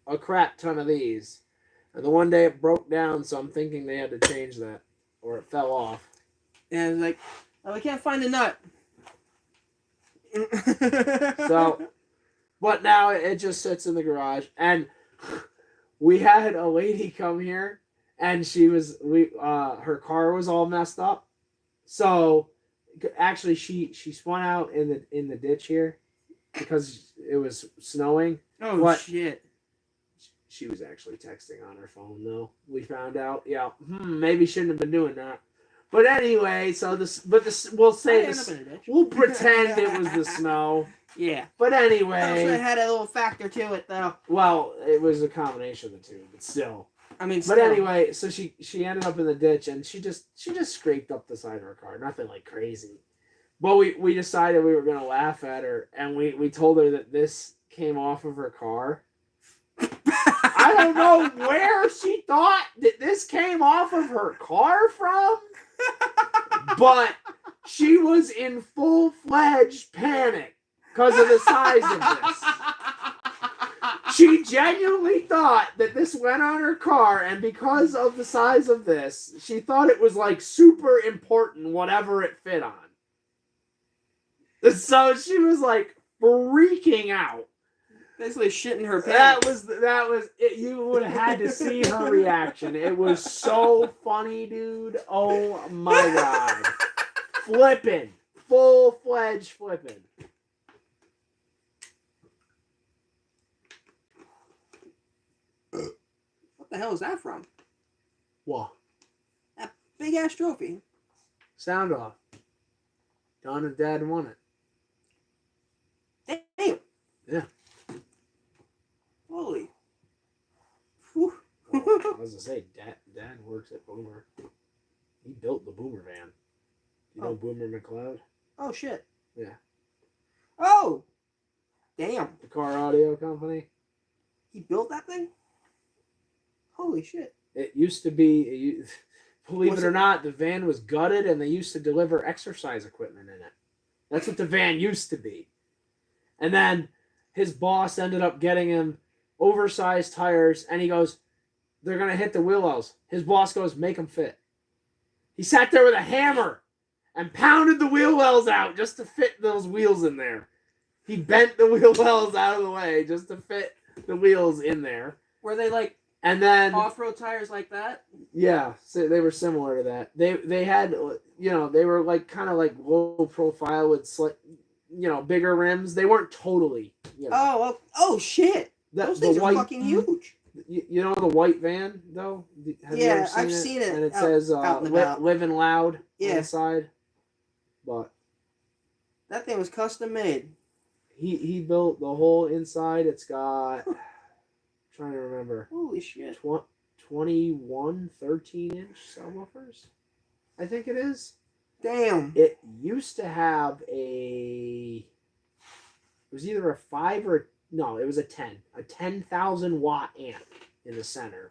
Speaker 2: a crap ton of these. And the one day it broke down, so I'm thinking they had to change that, or it fell off.
Speaker 1: And it's like, oh, we can't find the nut.
Speaker 2: So, but now it just sits in the garage, and we had a lady come here, and her car was all messed up. So, actually, she spun out in the ditch here because it was snowing.
Speaker 1: Oh shit!
Speaker 2: She was actually texting on her phone, though. We found out. Yeah, maybe shouldn't have been doing that. But anyway, we'll say this. We'll pretend it was the snow.
Speaker 1: Yeah.
Speaker 2: But anyway,
Speaker 1: it had a little factor to it, though.
Speaker 2: Well, it was a combination of the two, but still.
Speaker 1: I mean,
Speaker 2: but anyway, so she ended up in the ditch, and she just scraped up the side of her car. Nothing like crazy. But we decided we were gonna laugh at her, and we told her that this came off of her car. I don't know where she thought that this came off of her car from, but she was in full-fledged panic because of the size of this. She genuinely thought that this went on her car, and because of the size of this, she thought it was like super important, whatever it fit on. So she was like freaking out.
Speaker 1: Basically shitting her pants.
Speaker 2: That was it. You would have had to see her reaction. It was so funny, dude. Oh my god. Flipping. Full-fledged flipping.
Speaker 1: What the hell is that from?
Speaker 2: What?
Speaker 1: That big ass trophy.
Speaker 2: Sound off. Don and Dad won
Speaker 1: it. Damn.
Speaker 2: Yeah.
Speaker 1: Holy.
Speaker 2: Well, I was gonna say, Dad works at Boomer. He built the Boomer van. You know Boomer McLeod?
Speaker 1: Oh shit.
Speaker 2: Yeah.
Speaker 1: Oh. Damn.
Speaker 2: The car audio company.
Speaker 1: He built that thing? Holy shit.
Speaker 2: It used to be, believe it or not, the van was gutted, and they used to deliver exercise equipment in it. That's what the van used to be. And then his boss ended up getting him oversized tires, and he goes, they're going to hit the wheel wells. His boss goes, make them fit. He sat there with a hammer and pounded the wheel wells out just to fit those wheels in there. He bent the wheel wells out of the way just to fit the wheels in there.
Speaker 1: Were they like off-road tires like that?
Speaker 2: Yeah, so they were similar to that. They had, they were like kind of like low profile with bigger rims. They weren't totally.
Speaker 1: Oh shit! Those things are fucking huge.
Speaker 2: You know the white van though? Have you ever
Speaker 1: I've seen it.
Speaker 2: And it says "Living Loud" on the side. But
Speaker 1: that thing was custom made.
Speaker 2: He built the whole inside. It's got. Trying to remember.
Speaker 1: Holy shit.
Speaker 2: 21 13-inch subwoofers, I think it is.
Speaker 1: Damn.
Speaker 2: It used to have it was either a 5 or no, it was a 10,000 watt amp in the center.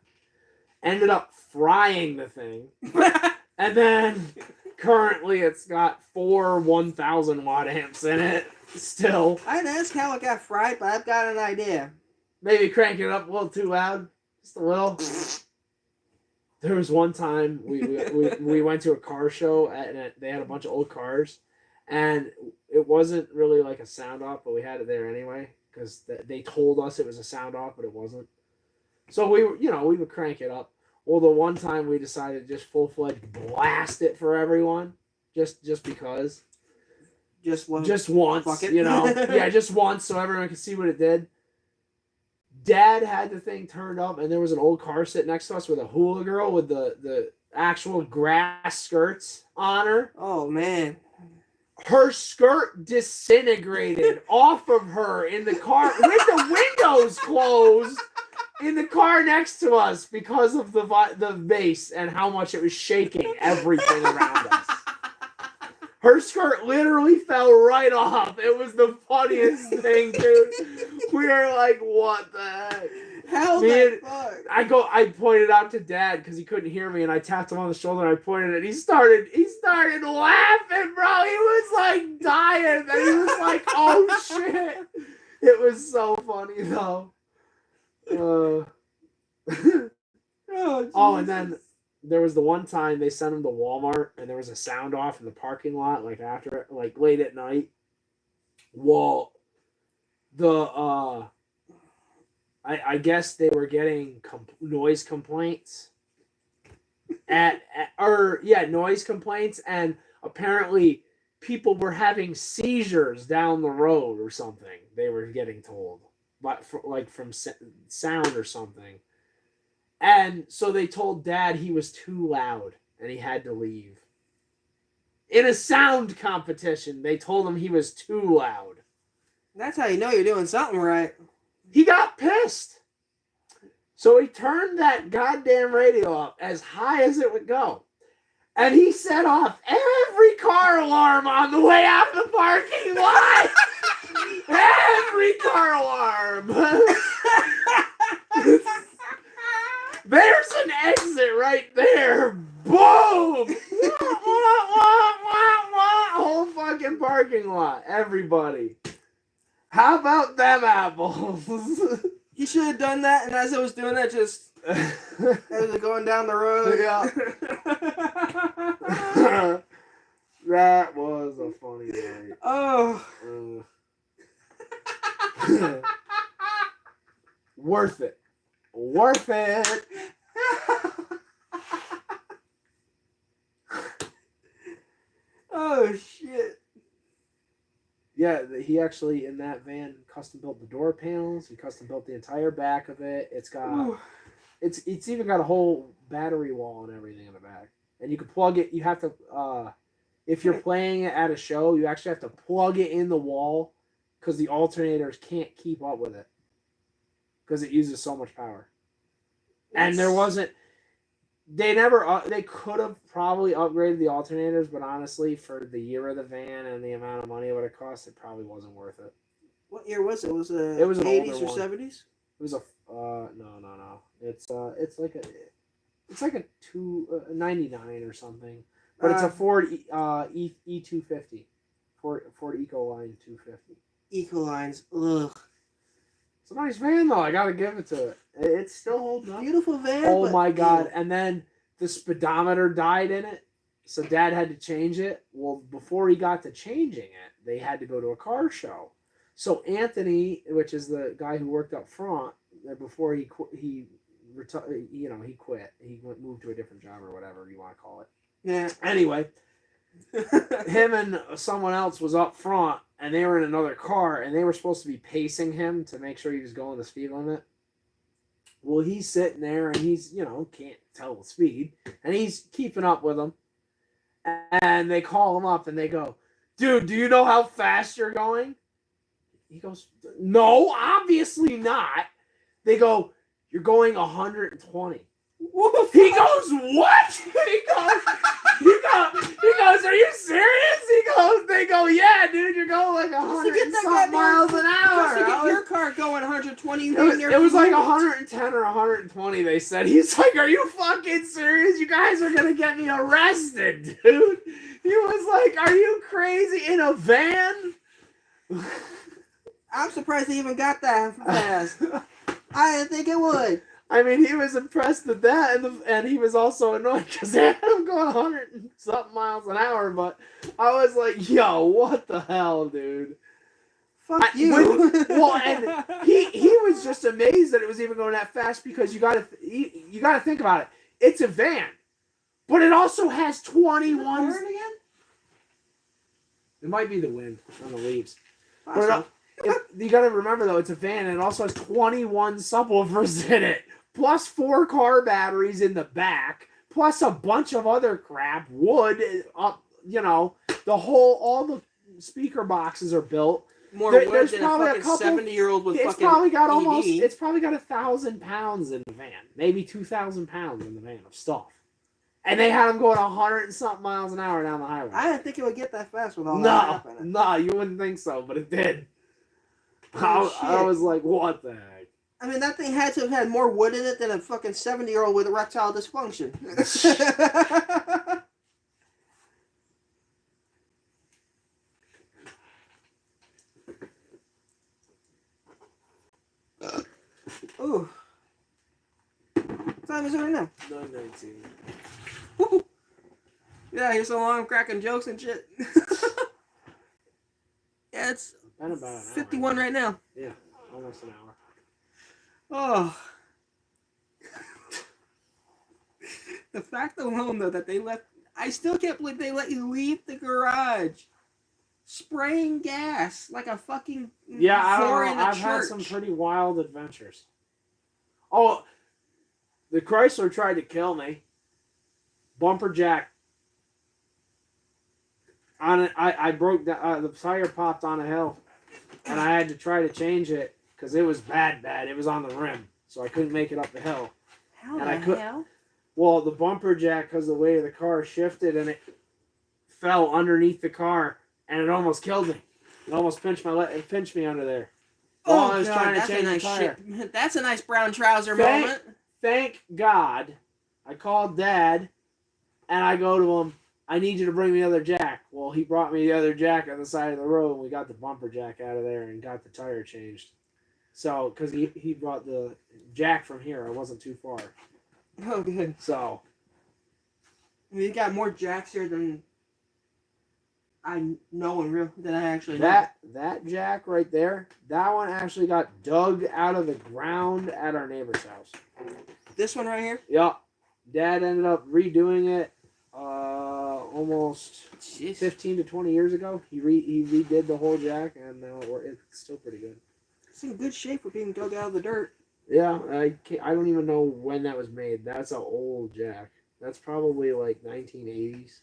Speaker 2: Ended up frying the thing. And then Currently, it's got 4 1,000 watt amps in it. Still,
Speaker 1: I didn't ask how it got fried, but I've got an idea.
Speaker 2: maybe cranking it up a little too loud, just a little. There was one time we went to a car show and they had a bunch of old cars, and it wasn't really like a sound off, but we had it there anyway because they told us it was a sound off, but it wasn't. So we would crank it up. Well, the one time we decided to just full-fledged blast it for everyone, just because. Just once,
Speaker 1: fuck it.
Speaker 2: Yeah, just once so everyone could see what it did. Dad had the thing turned up, and there was an old car sitting next to us with a hula girl with the actual grass skirts on her.
Speaker 1: Oh, man.
Speaker 2: Her skirt disintegrated off of her in the car with the windows closed in the car next to us because of the bass and how much it was shaking everything around us. Her skirt literally fell right off. It was the funniest thing, dude. We were like, what the heck?
Speaker 1: How the fuck?
Speaker 2: I pointed out to Dad because he couldn't hear me, and I tapped him on the shoulder and I pointed and he started laughing, bro. He was like dying, and he was like, oh shit. It was so funny though. Oh, and then there was the one time they sent him to Walmart and there was a sound off in the parking lot, like after, like late at night. Well, I guess they were getting noise complaints noise complaints, and apparently people were having seizures down the road or something. They were getting told, but from sound or something. And so they told Dad he was too loud and he had to leave. In a sound competition, they told him he was too loud.
Speaker 1: That's how you know you're doing something right.
Speaker 2: He got pissed. So he turned that goddamn radio up as high as it would go. And he set off every car alarm on the way out of the parking lot. Every car alarm. There's an exit right there. Boom! Whole fucking parking lot. Everybody. How about them apples?
Speaker 1: He should have done that, and as I was doing that, just as it going down the road.
Speaker 2: Yeah. That was a funny day.
Speaker 1: Oh.
Speaker 2: Worth it. Worth it.
Speaker 1: Oh shit.
Speaker 2: Yeah, he actually in that van custom built the door panels. He custom built the entire back of it. It's got it's even got a whole battery wall and everything in the back. And you can plug it. You have to if you're playing it at a show, you actually have to plug it in the wall because the alternators can't keep up with it because it uses so much power. And there wasn't. They could have probably upgraded the alternators, but honestly, for the year of the van and the amount of money it would have cost, it probably wasn't worth it.
Speaker 1: What year was it? Was
Speaker 2: it was an
Speaker 1: 80s or
Speaker 2: older
Speaker 1: 70s?
Speaker 2: It was a no. It's like a 99 or something, but it's a Ford E250, Ford Ecoline 250.
Speaker 1: Ecolines, ugh.
Speaker 2: It's a nice van though. I gotta give it to it. It still holds up.
Speaker 1: Beautiful van.
Speaker 2: Oh my god! And then the speedometer died in it, so Dad had to change it. Well, before he got to changing it, they had to go to a car show. So Anthony, which is the guy who worked up front, before he quit. He moved to a different job or whatever you want to call it.
Speaker 1: Yeah.
Speaker 2: Anyway, him and someone else was up front, and they were in another car, and they were supposed to be pacing him to make sure he was going the speed limit. Well, he's sitting there, and he's, can't tell the speed, and he's keeping up with them. And they call him up, and they go, "Dude, do you know how fast you're going?" He goes, "No, obviously not." They go, "You're going 120. He goes, "What?" He goes, "Are you serious?" They go, "Yeah, dude, you're going like 100 miles an hour."
Speaker 1: To get your car going 120.
Speaker 2: It was like 110 or 120, they they said. He's like, "Are you fucking serious? You guys are gonna get me arrested, dude." He was like, "Are you crazy? In a van?"
Speaker 1: I'm surprised they even got that fast. I didn't think it would.
Speaker 2: I mean, he was impressed with that, and he was also annoyed because they had him going 100 and something miles an hour. But I was like, "Yo, what the hell, dude?"
Speaker 1: Fuck you.
Speaker 2: Well, and he was just amazed that it was even going that fast because you got to think about it. It's a van, but it also has 21. It might be the wind on the leaves. But you got to remember though, it's a van and it also has 21 subwoofers in it, plus 4 car batteries in the back, plus a bunch of other crap, wood. All the speaker boxes are built.
Speaker 1: More wood
Speaker 2: there's
Speaker 1: than
Speaker 2: probably
Speaker 1: a fucking 70-year-old with
Speaker 2: it's
Speaker 1: fucking
Speaker 2: probably got
Speaker 1: ED.
Speaker 2: It's probably got 1,000 pounds in the van, maybe 2,000 pounds in the van of stuff, and they had them going 100 and something miles an hour down the highway.
Speaker 1: I didn't think it would get that fast with all that happening.
Speaker 2: No, you wouldn't think so, but it did. I was like, what the heck?
Speaker 1: I mean, that thing had to have had more wood in it than a fucking 70-year-old with erectile dysfunction. Ooh. What time is it right now?
Speaker 2: 9:19.
Speaker 1: Yeah, you're so long cracking jokes and shit. Yeah, it's
Speaker 2: Been about an
Speaker 1: 51
Speaker 2: hour.
Speaker 1: right now.
Speaker 2: Yeah, almost an hour.
Speaker 1: Oh. The fact alone, though, that they left... I still can't believe they let you leave the garage. Spraying gas like a fucking...
Speaker 2: Yeah, I
Speaker 1: whore
Speaker 2: don't
Speaker 1: in
Speaker 2: know.
Speaker 1: a
Speaker 2: I've had
Speaker 1: church.
Speaker 2: some pretty wild adventures. Oh, the Chrysler tried to kill me. Bumper jack. On it, I broke the tire popped on a hill, and I had to try to change it because it was bad. It was on the rim, so I couldn't make it up the hill.
Speaker 1: How
Speaker 2: and
Speaker 1: the
Speaker 2: I could,
Speaker 1: hell?
Speaker 2: Well, the bumper jack, because the weight of the car shifted, and it fell underneath the car, and it almost killed me. It almost pinched me under there. While I was trying to change the tire.
Speaker 1: That's a nice brown trouser moment.
Speaker 2: Thank God, I called Dad, and I go to him. I need you to bring me the other jack. Well, he brought me the other jack on the side of the road, and we got the bumper jack out of there and got the tire changed. So, because he brought the jack from here, I wasn't too far.
Speaker 1: Oh, good.
Speaker 2: So,
Speaker 1: You got more jacks here than I know than I actually know.
Speaker 2: That jack right there, that one actually got dug out of the ground at our neighbor's house.
Speaker 1: This one right here?
Speaker 2: Yeah. Dad ended up redoing it almost 15 to 20 years ago. He redid the whole jack, and now it's still pretty good.
Speaker 1: It's in good shape for being dug out of the dirt.
Speaker 2: Yeah, I don't even know when that was made. That's an old jack. That's probably like 1980s.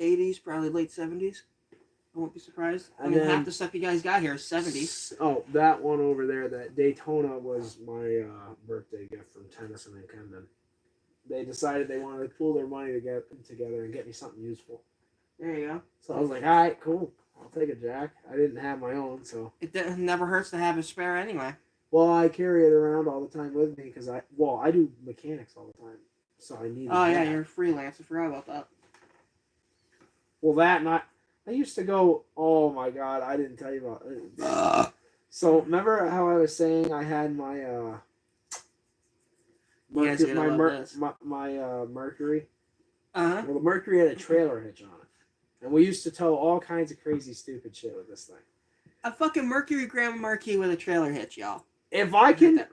Speaker 1: 80s, probably late 70s. I won't be surprised. I mean, half the stuff you guys got here is 70s.
Speaker 2: Oh, that one over there, that Daytona, was my birthday gift from Tennyson and Camden. They decided they wanted to pool their money together and get me something useful.
Speaker 1: There you go.
Speaker 2: So I was like, all right, cool. I'll take a jack. I didn't have my own, so.
Speaker 1: It never hurts to have a spare anyway.
Speaker 2: Well, I carry it around all the time with me because I do mechanics all the time. So I need
Speaker 1: Oh, yeah, you're freelance. I forgot about that.
Speaker 2: Well, that and I used to go, oh my God, I didn't tell you about it. So remember how I was saying I had my Mercury?
Speaker 1: Uh-huh.
Speaker 2: Well, the Mercury had a trailer hitch on it. And we used to tow all kinds of crazy, stupid shit with this thing.
Speaker 1: A fucking Mercury Grand Marquis with a trailer hitch, y'all.
Speaker 2: If I can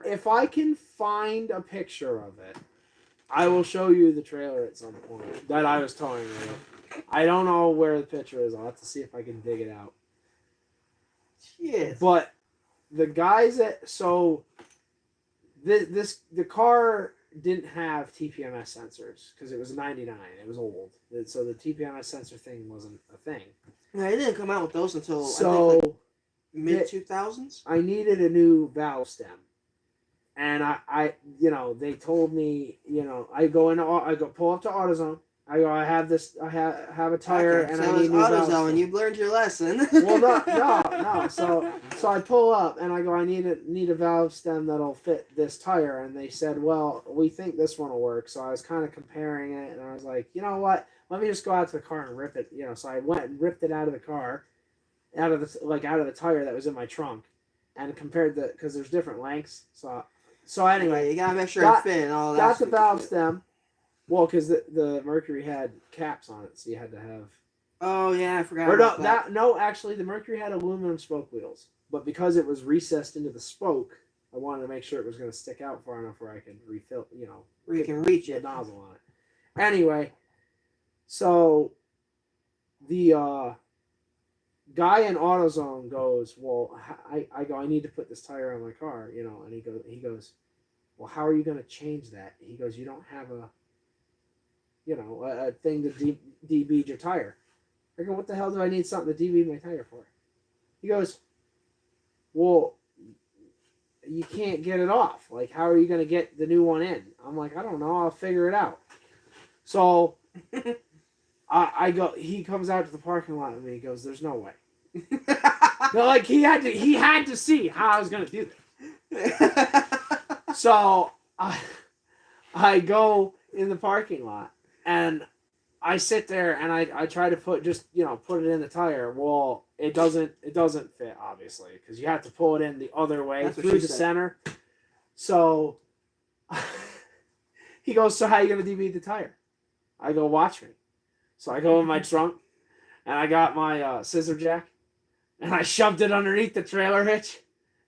Speaker 2: find a picture of it, I will show you the trailer at some point that I was towing with. I don't know where the picture is. I'll have to see if I can dig it out.
Speaker 1: Shit.
Speaker 2: But the guys the car didn't have TPMS sensors because it was 99. It was old. So the TPMS sensor thing wasn't a thing.
Speaker 1: Yeah, they didn't come out with those until I think, mid-2000s.
Speaker 2: I needed a new valve stem. And I they told me, I go pull up to AutoZone. I have this. I have a tire,
Speaker 1: Okay,
Speaker 2: and
Speaker 1: so
Speaker 2: I need
Speaker 1: it's
Speaker 2: new valves.
Speaker 1: AutoZone. You've learned your lesson.
Speaker 2: Well, no. So I pull up and I go, I need a valve stem that'll fit this tire, and they said, well, we think this one will work. So I was kind of comparing it, and I was like, you know what? Let me just go out to the car and rip it. So I went and ripped it out of the car, out of the tire that was in my trunk, and compared because there's different lengths. So anyway,
Speaker 1: you gotta make sure
Speaker 2: got-
Speaker 1: it fit and all that.
Speaker 2: got the
Speaker 1: stupid
Speaker 2: valve
Speaker 1: shit.
Speaker 2: stem. Well, because the Mercury had caps on it, so you had to have.
Speaker 1: Oh yeah, I forgot
Speaker 2: Or
Speaker 1: about
Speaker 2: no,
Speaker 1: that.
Speaker 2: actually, the Mercury had aluminum spoke wheels, but because it was recessed into the spoke, I wanted to make sure it was going to stick out far enough where I could refill,
Speaker 1: Where you can reach
Speaker 2: the
Speaker 1: it.
Speaker 2: nozzle on it. Anyway, so the guy in AutoZone goes, well, I go, I need to put this tire on my car, and he goes, well, how are you going to change that? He goes, you don't have a thing to debead your tire. I go, what the hell do I need something to debead my tire for? He goes, well, you can't get it off. Like, how are you going to get the new one in? I'm like, I don't know. I'll figure it out. So I go. He comes out to the parking lot and he goes, there's no way. No, like he had to see how I was going to do this. So I go in the parking lot and I sit there and I try to put it in the tire. Well, it doesn't fit, obviously, because you have to pull it in the other way.
Speaker 1: That's what
Speaker 2: through
Speaker 1: she
Speaker 2: the
Speaker 1: said.
Speaker 2: center. So he goes, so how are you going to debead the tire? I go, watch me. So I go in my trunk and I got my scissor jack and I shoved it underneath the trailer hitch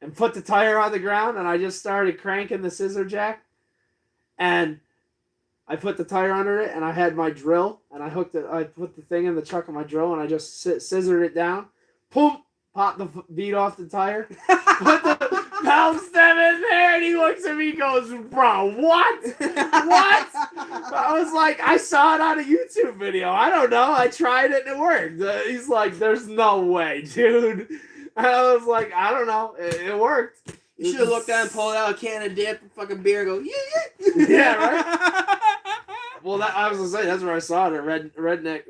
Speaker 2: and put the tire on the ground, and I just started cranking the scissor jack, and I put the tire under it, and I had my drill, and I put the thing in the chuck of my drill, and I just scissored it down. Boom! Popped the bead off the tire. Put the valve stem in there, and he looks at me and goes, bro, what? What? I was like, I saw it on a YouTube video. I don't know. I tried it and it worked. He's like, there's no way, dude. And I was like, I don't know. It worked.
Speaker 1: You should have looked down and pulled out a can of dip, fucking beer, and go, yeah.
Speaker 2: Yeah, right? Well, I was going to say, that's where I saw it, at redneck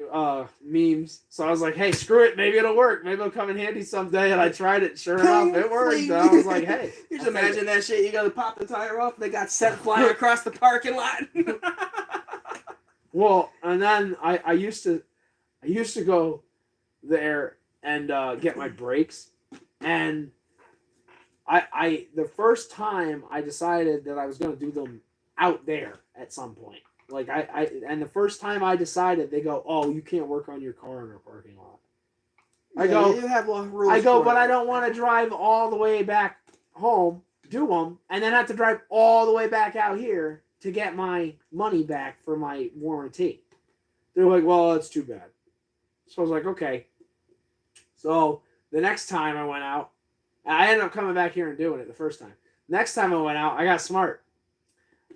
Speaker 2: memes. So I was like, hey, screw it. Maybe it'll work. Maybe it'll come in handy someday. And I tried it. Sure enough, it worked. And I was like, hey.
Speaker 1: You just imagine that shit. You gotta pop the tire off. They got scent flying across the parking lot.
Speaker 2: Well, and then I used to go there and get my brakes. And I the first time I decided that I was going to do them out there at some point. Like and the first time I decided, they go, oh, you can't work on your car in our parking lot. I go,
Speaker 1: you have rules.
Speaker 2: I go, but I don't want to drive all the way back home, do them, and then have to drive all the way back out here to get my money back for my warranty. They're like, well, that's too bad. So I was like, okay. So the next time I went out, I ended up coming back here and doing it the first time. Next time I went out, I got smart.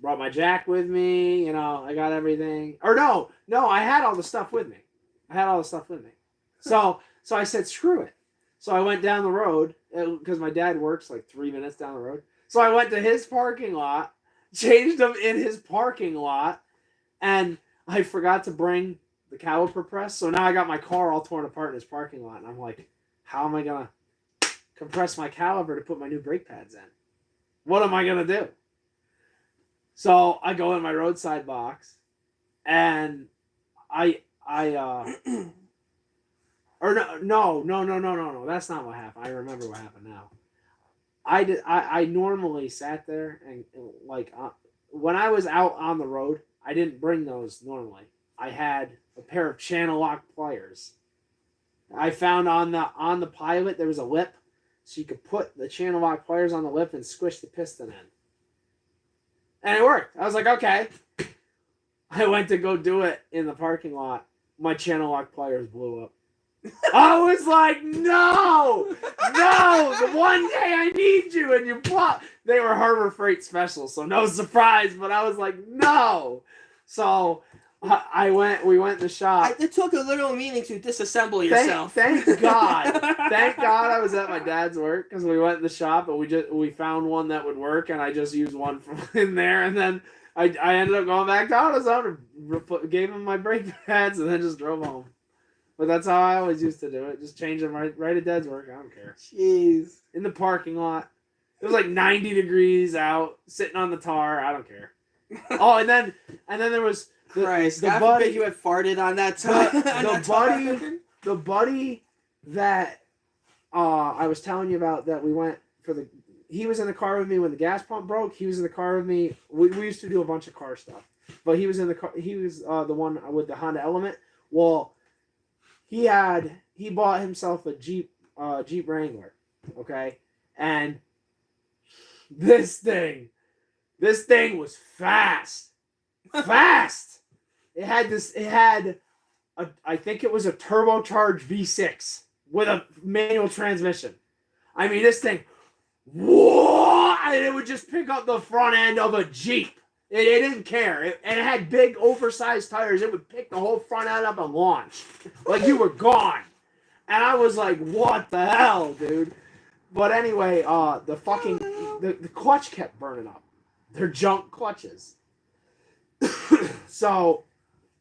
Speaker 2: Brought my jack with me, I got everything. Or no, I had all the stuff with me. So I said, screw it. So I went down the road, because my dad works like 3 minutes down the road. So I went to his parking lot, changed them in his parking lot, and I forgot to bring the caliper press. So now I got my car all torn apart in his parking lot. And I'm like, how am I going to compress my caliper to put my new brake pads in? What am I going to do? So I go in my roadside box, and no, that's not what happened. I remember what happened now. I normally sat there and when I was out on the road, I didn't bring those normally. I had a pair of channel lock pliers. I found on the Pilot there was a lip, so you could put the channel lock pliers on the lip and squish the piston in. And it worked. I was like, okay. I went to go do it in the parking lot. My channel lock pliers blew up. I was like, no, the one day I need you, and you plop. They were Harbor Freight special, so no surprise. But I was like, no. So we went to the shop.
Speaker 1: It took a literal meaning to disassemble yourself.
Speaker 2: Thank God. Thank God I was at my dad's work, because we went to the shop and we found one that would work, and I just used one from in there, and then I ended up going back to AutoZone and gave him my brake pads and then just drove home. But that's how I always used to do it. Just change them right at Dead's work. I don't care.
Speaker 1: Jeez.
Speaker 2: In the parking lot. It was like 90 degrees out, sitting on the tar. I don't care. Oh, and then there was
Speaker 1: Christ,
Speaker 2: the
Speaker 1: God
Speaker 2: buddy
Speaker 1: forbid you had farted on that time.
Speaker 2: the buddy that I was telling you about that we went for the. He was in the car with me when the gas pump broke. He was in the car with me. We used to do a bunch of car stuff, but he was in the car. He was the one with the Honda Element. Well, he bought himself a Jeep Wrangler, okay, and this thing was fast. It had I think it was a turbocharged V6 with a manual transmission. I mean, this thing, whoa, and it would just pick up the front end of a Jeep. It didn't care. And it had big, oversized tires. It would pick the whole front end up and launch. Like you were gone. And I was like, what the hell, dude? But anyway, the clutch kept burning up. They're junk clutches. So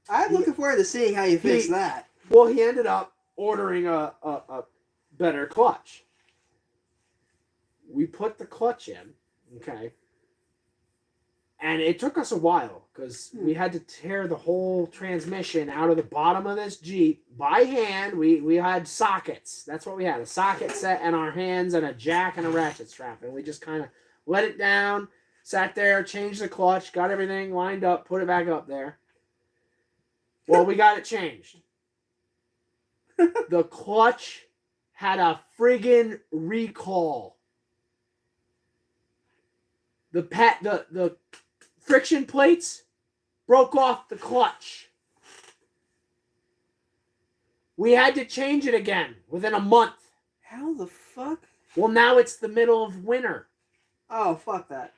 Speaker 1: I'm looking forward to seeing how you fix that.
Speaker 2: Well, he ended up ordering a better clutch. We put the clutch in, okay, and it took us a while because we had to tear the whole transmission out of the bottom of this Jeep by hand. We had sockets. That's what we had, a socket set in our hands and a jack and a ratchet strap, and we just kind of let it down, sat there, changed the clutch, got everything lined up, put it back up there. Well, we got it changed. The clutch had a friggin' recall. The friction plates broke off the clutch. We had to change it again within a month.
Speaker 1: How the fuck?
Speaker 2: Well, now it's the middle of winter.
Speaker 1: Oh, fuck that.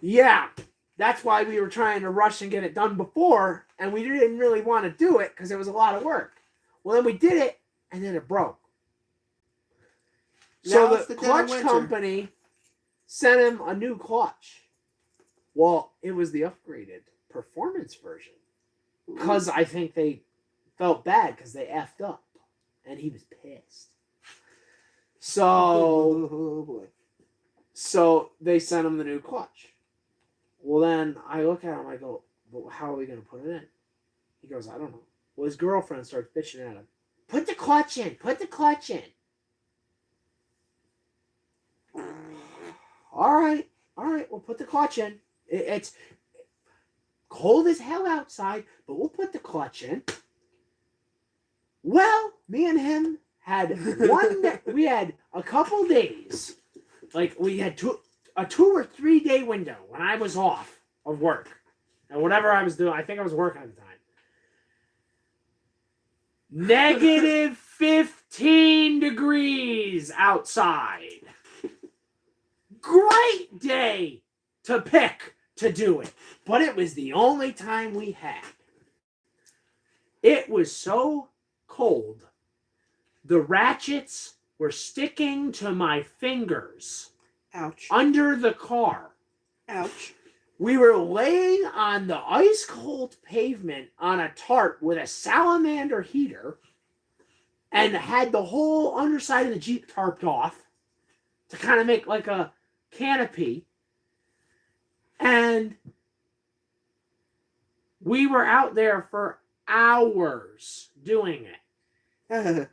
Speaker 2: Yeah, that's why we were trying to rush and get it done before, and we didn't really want to do it because it was a lot of work. Well, then we did it, and then it broke. So the clutch company sent him a new clutch. Well, it was the upgraded performance version. Because I think they felt bad because they effed up. And he was pissed. So they sent him the new clutch. Well, then I look at him, I go, well, how are we going to put it in? He goes, I don't know. Well, his girlfriend starts bitching at him. Put the clutch in. Put the clutch in. All right, we'll put the clutch in. It's cold as hell outside, but we'll put the clutch in. Well, me and him had we had a couple days. Like, we had a 2 or 3 day window when I was off of work. And whatever I was doing, I think I was working at the time. Negative 15 degrees outside. Great day to pick to do it. But it was the only time we had. It was so cold. The ratchets were sticking to my fingers.
Speaker 1: Ouch.
Speaker 2: Under the car.
Speaker 1: Ouch.
Speaker 2: We were laying on the ice cold pavement on a tarp with a salamander heater and had the whole underside of the Jeep tarped off to kind of make like a canopy. And we were out there for hours doing it.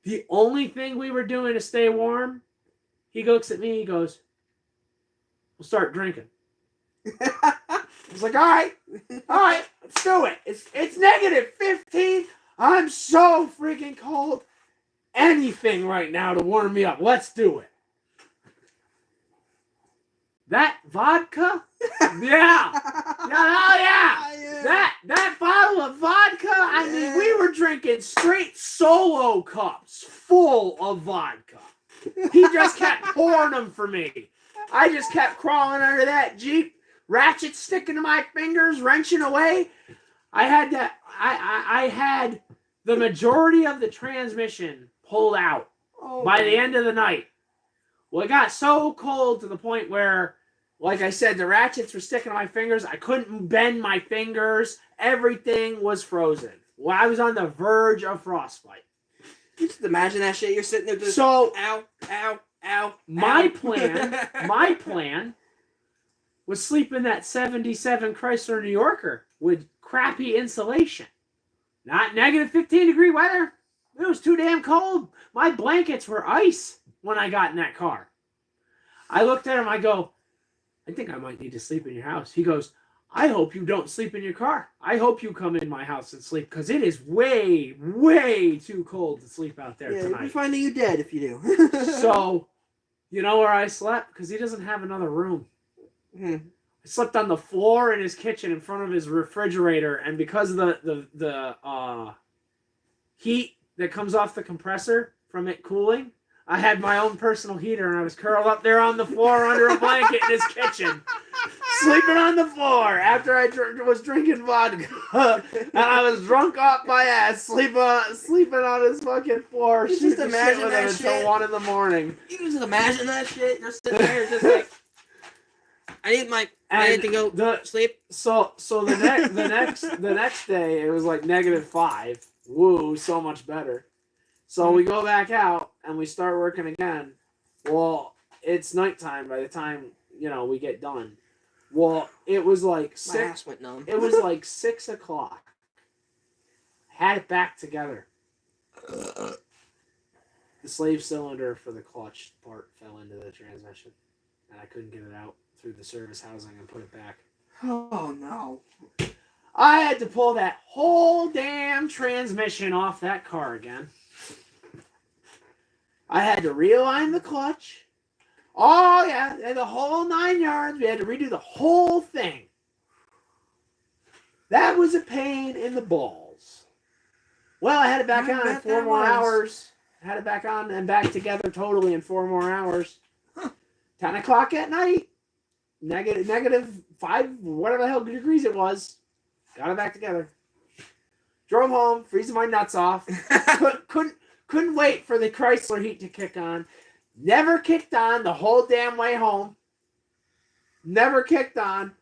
Speaker 2: The only thing we were doing to stay warm, he looks at me, he goes, we'll start drinking. I was like, all right, let's do it. It's negative 15. I'm so freaking cold. Anything right now to warm me up. Let's do it. That vodka? Yeah. Oh yeah. That bottle of vodka, I mean, we were drinking straight Solo cups full of vodka. He just kept pouring them for me. I just kept crawling under that Jeep, ratchet sticking to my fingers, wrenching away. I had the majority of the transmission pulled out by the end of the night. Well, it got so cold to the point where Like I said, the ratchets were sticking to my fingers. I couldn't bend my fingers. Everything was frozen. Well, I was on the verge of frostbite.
Speaker 1: You just imagine that shit. You're sitting there just
Speaker 2: So,
Speaker 1: ow, ow, ow.
Speaker 2: my
Speaker 1: ow.
Speaker 2: plan was sleep in that 77 Chrysler New Yorker with crappy insulation. Not negative 15-degree weather. It was too damn cold. My blankets were ice when I got in that car. I looked at him, I go, I think I might need to sleep in your house. He goes, I hope you don't sleep in your car. I hope you come in my house and sleep because it is way, way too cold to sleep out there tonight.
Speaker 1: We're finding you dead if you do.
Speaker 2: So, you know where I slept? Because he doesn't have another room. I slept on the floor in his kitchen in front of his refrigerator, and because of the heat that comes off the compressor from it cooling, I had my own personal heater, and I was curled up there on the floor under a blanket in his kitchen, sleeping on the floor after I was drinking vodka, and I was drunk off my ass, sleeping on his fucking floor,
Speaker 1: You
Speaker 2: shooting
Speaker 1: just imagine
Speaker 2: shit with
Speaker 1: that
Speaker 2: him until
Speaker 1: shit.
Speaker 2: 1 a.m.
Speaker 1: You can just imagine that shit. You're sitting there just like, I need to go sleep.
Speaker 2: So the next day it was like -5. Woo, so much better. So we go back out and we start working again. Well, it's nighttime by the time we get done. Well, it was like
Speaker 1: My ass went numb.
Speaker 2: It was like 6 o'clock. Had it back together. The slave cylinder for the clutch part fell into the transmission, and I couldn't get it out through the service housing and put it back.
Speaker 1: Oh no.
Speaker 2: I had to pull that whole damn transmission off that car again. I had to realign the clutch. Oh yeah, and the whole 9 yards. We had to redo the whole thing. That was a pain in the balls. Well, I had it back on in 4 more hours. Had it back on and back together totally in 4 more hours. 10 o'clock at night. -5, whatever the hell degrees it was. Got it back together. Drove home, freezing my nuts off. Couldn't wait for the Chrysler heat to kick on. Never kicked on the whole damn way home. Never kicked on.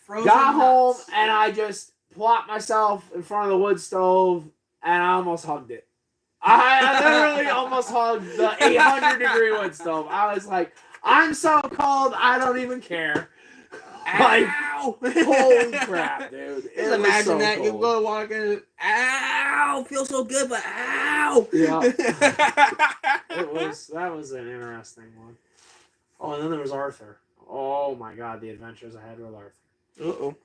Speaker 1: Frozen
Speaker 2: Got home
Speaker 1: nuts.
Speaker 2: and I just plopped myself in front of the wood stove and I almost hugged it. I literally almost hugged the 800-degree wood stove. I was like, I'm so cold, I don't even care. Like,
Speaker 1: ow!
Speaker 2: holy crap, dude.
Speaker 1: Just imagine that. You go walking, ow! Feels so good, but ow!
Speaker 2: Yeah. That was an interesting one. Oh, and then there was Arthur. Oh my god, the adventures I had with Arthur.
Speaker 1: Uh-oh.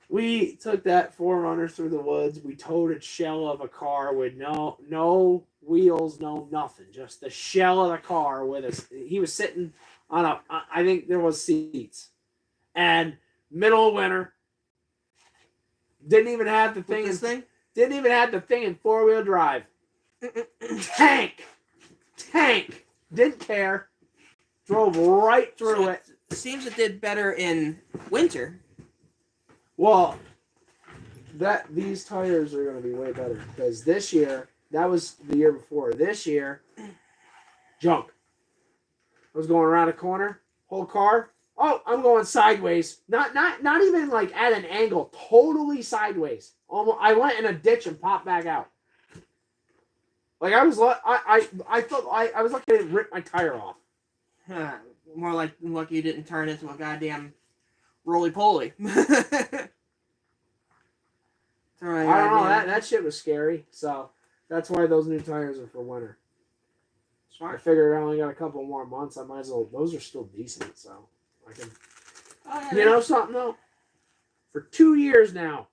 Speaker 2: We took that 4Runner through the woods. We towed a shell of a car with no wheels, no nothing. Just the shell of the car with us. He was sitting on I think there was seats. And middle of winter. Didn't even have the thing. Didn't even have the thing in 4-wheel drive. Tank. Didn't care. Drove right through it.
Speaker 1: Seems it did better in winter.
Speaker 2: Well, these tires are going to be way better because this year, that was the year before. This year, junk. I was going around a corner, whole car. Oh, I'm going sideways. Not even like at an angle. Totally sideways. Almost, I went in a ditch and popped back out. Like I was lucky I didn't rip my tire off.
Speaker 1: More like lucky you didn't turn into a goddamn roly-poly.
Speaker 2: I don't know. That shit was scary. So that's why those new tires are for winter.
Speaker 1: Smart.
Speaker 2: I figured I only got a couple more months. I might as well. Those are still decent, so I can.
Speaker 1: Oh, yeah,
Speaker 2: You know something though? For 2 years now,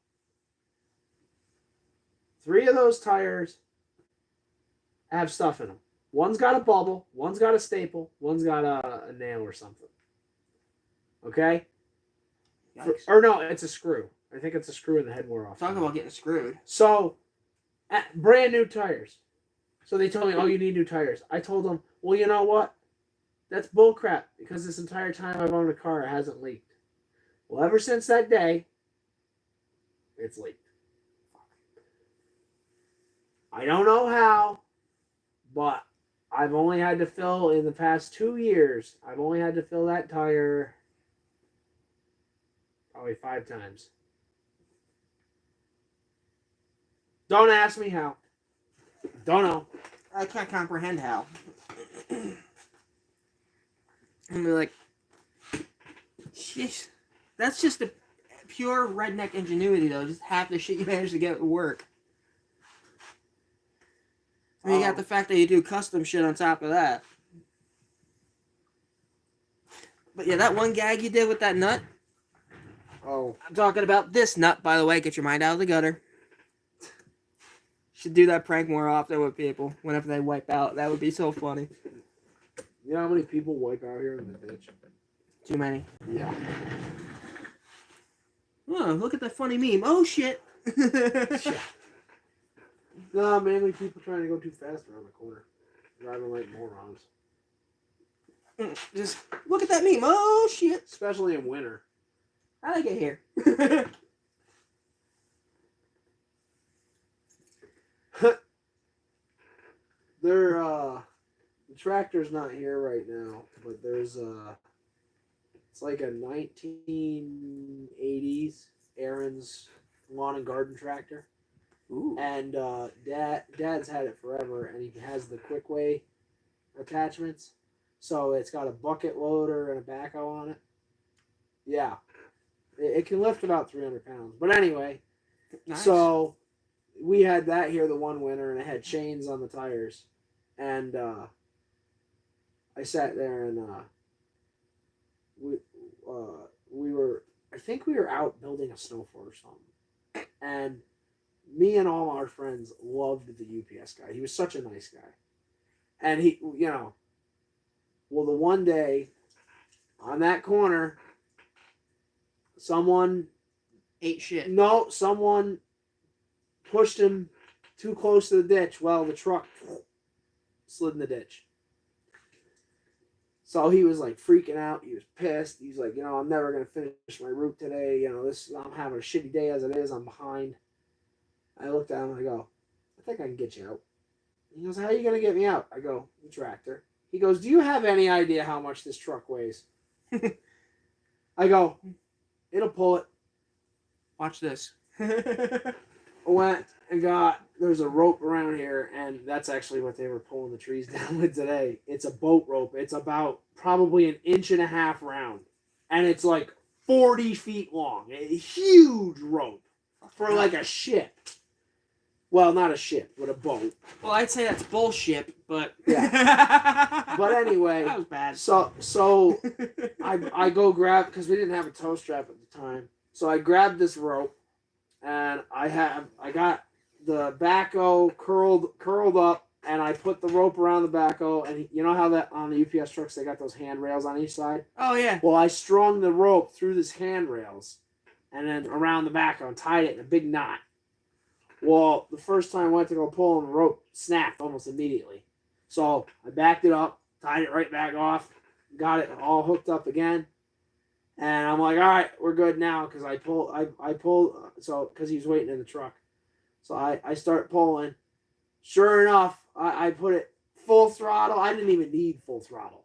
Speaker 2: 3 of those tires have stuff in them. One's got a bubble, one's got a staple, one's got a nail or something. Okay? Or no, it's a screw. I think it's a screw in the head wore off.
Speaker 1: Talk about getting screwed.
Speaker 2: So, brand new tires. So they told me, oh, you need new tires. I told them, well, you know what? That's bullcrap because this entire time I've owned a car, it hasn't leaked. Well, ever since that day, it's leaked. I don't know how, but I've only had to fill in the past 2 years. I've only had to fill that tire probably 5 times. Don't ask me how. Don't know.
Speaker 1: I can't comprehend how. I'm like, jeez, that's just a pure redneck ingenuity, though. Just half the shit you managed to get to work. I mean, you got the fact that you do custom shit on top of that. But yeah, that one gag you did with that nut.
Speaker 2: Oh.
Speaker 1: I'm talking about this nut, by the way. Get your mind out of the gutter. Should do that prank more often with people whenever they wipe out. That would be so funny.
Speaker 2: You know how many people wipe out here in the ditch?
Speaker 1: Too many.
Speaker 2: Yeah.
Speaker 1: Oh, look at that funny meme. Oh, shit.
Speaker 2: No, mainly people trying to go too fast around the corner. Driving like morons.
Speaker 1: Just look at that meme. Oh, shit.
Speaker 2: Especially in winter.
Speaker 1: How'd I get here?
Speaker 2: The tractor's not here right now, but there's it's like a 1980s Aaron's lawn and garden tractor.
Speaker 1: Ooh.
Speaker 2: And Dad's had it forever, and he has the quick way attachments. So it's got a bucket loader and a backhoe on it. Yeah. It can lift about 300 pounds. But anyway,
Speaker 1: Nice.
Speaker 2: So we had that here the one winter, and it had chains on the tires. And I sat there, and we were, I think we were out building a snow fort or something. And me and all our friends loved the UPS guy. He was such a nice guy. And he, well, the one day on that corner, someone
Speaker 1: ate shit.
Speaker 2: No, someone pushed him too close to the ditch. Well, the truck slid in the ditch. So he was like freaking out. He was pissed. He's like, I'm never going to finish my route today. I'm having a shitty day as it is. I'm behind. I looked at him and I go, I think I can get you out. He goes, how are you going to get me out? I go, the tractor. He goes, do you have any idea how much this truck weighs? I go, it'll pull it.
Speaker 1: Watch this.
Speaker 2: I went and there's a rope around here, and that's actually what they were pulling the trees down with today. It's a boat rope. It's about probably 1.5 inches round, and it's like 40 feet long. A huge rope for like a ship. Well, not a ship, but a boat.
Speaker 1: Well, I'd say that's bullshit, but
Speaker 2: yeah. But anyway,
Speaker 1: that was bad.
Speaker 2: So I go grab, because we didn't have a tow strap at the time. So I grabbed this rope, and I got the backhoe curled up, and I put the rope around the backhoe, and you know how that on the UPS trucks they got those handrails on each side?
Speaker 1: Oh yeah.
Speaker 2: Well, I strung the rope through this handrails, and then around the backhoe and tied it in a big knot. Well, the first time I went to go pull, and the rope snapped almost immediately. So I backed it up, tied it right back off, got it all hooked up again. And I'm like, all right, we're good now, because I pulled, so, because he was waiting in the truck. So I start pulling. Sure enough, I put it full throttle. I didn't even need full throttle.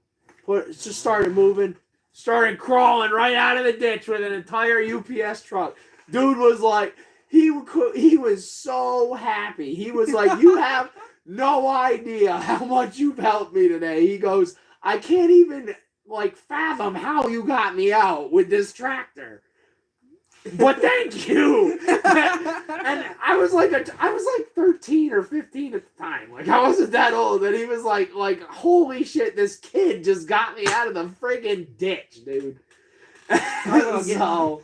Speaker 2: It just started moving, started crawling right out of the ditch with an entire UPS truck. Dude was like, he was so happy. He was like, you have no idea how much you've helped me today. He goes, I can't even fathom how you got me out with this tractor, but thank you. And I was like 13 or 15 at the time. Like, I wasn't that old, and he was like holy shit, this kid just got me out of the friggin' ditch, dude. So,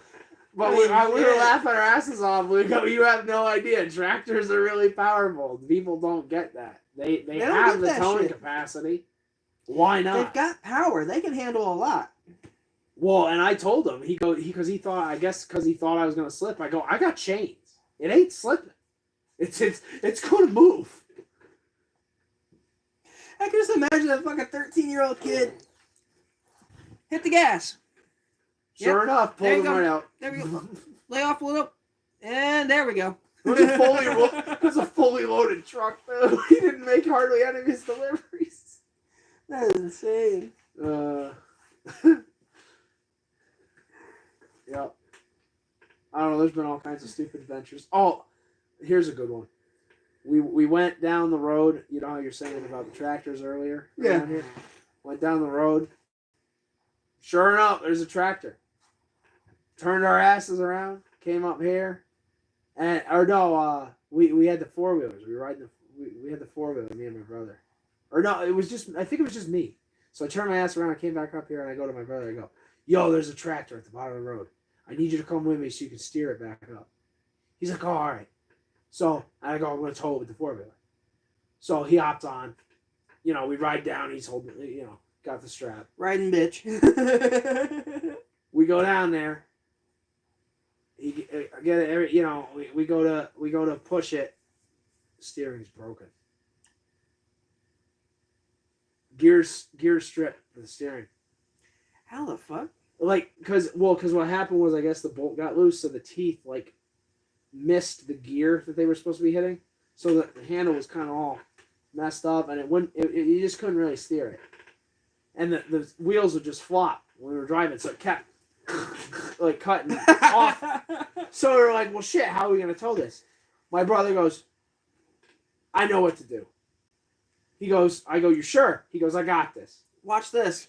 Speaker 2: but we were laughing our asses off. We go, you have no idea. Tractors are really powerful. People don't get that. They have the towing capacity. Why not?
Speaker 1: They've got power. They can handle a lot.
Speaker 2: Well, and I told him, because he thought I was going to slip. I go, I got chains. It ain't slipping. It's going to move.
Speaker 1: I can just imagine that fucking 13-year-old kid hit the gas.
Speaker 2: Sure enough, pulled him right out.
Speaker 1: There we go. Lay off a little, and there we go.
Speaker 2: It was a fully loaded truck, though. He didn't make hardly any of his deliveries.
Speaker 1: That is insane.
Speaker 2: Yeah. I don't know. There's been all kinds of stupid adventures. Oh, here's a good one. We went down the road. You know how you're saying about the tractors earlier?
Speaker 1: Yeah.
Speaker 2: Here? Went down the road. Sure enough, there's a tractor. Turned our asses around. Came up here. And we had the four wheelers. We had the four wheeler. Me and my brother. Or no, I think it was just me. So I turned my ass around. I came back up here and I go to my brother. I go, "Yo, there's a tractor at the bottom of the road. I need you to come with me so you can steer it back up." He's like, "Oh, all right." So I go, "I'm going to tow it with the four wheeler." So he hopped on. You know, we ride down. He's holding, got the strap.
Speaker 1: Riding bitch.
Speaker 2: We go down there. We go to push it. Steering's broken. Gear strip for the steering.
Speaker 1: How the fuck?
Speaker 2: Like, because what happened was, I guess the bolt got loose, so the teeth missed the gear that they were supposed to be hitting, so the handle was kind of all messed up, and you just couldn't really steer it, and the wheels would just flop when we were driving, so it kept cutting off. So we were like, well, shit, how are we gonna tow this? My brother goes, "I know what to do." He goes, I go, "You sure?" He goes, "I got this."
Speaker 1: Watch this.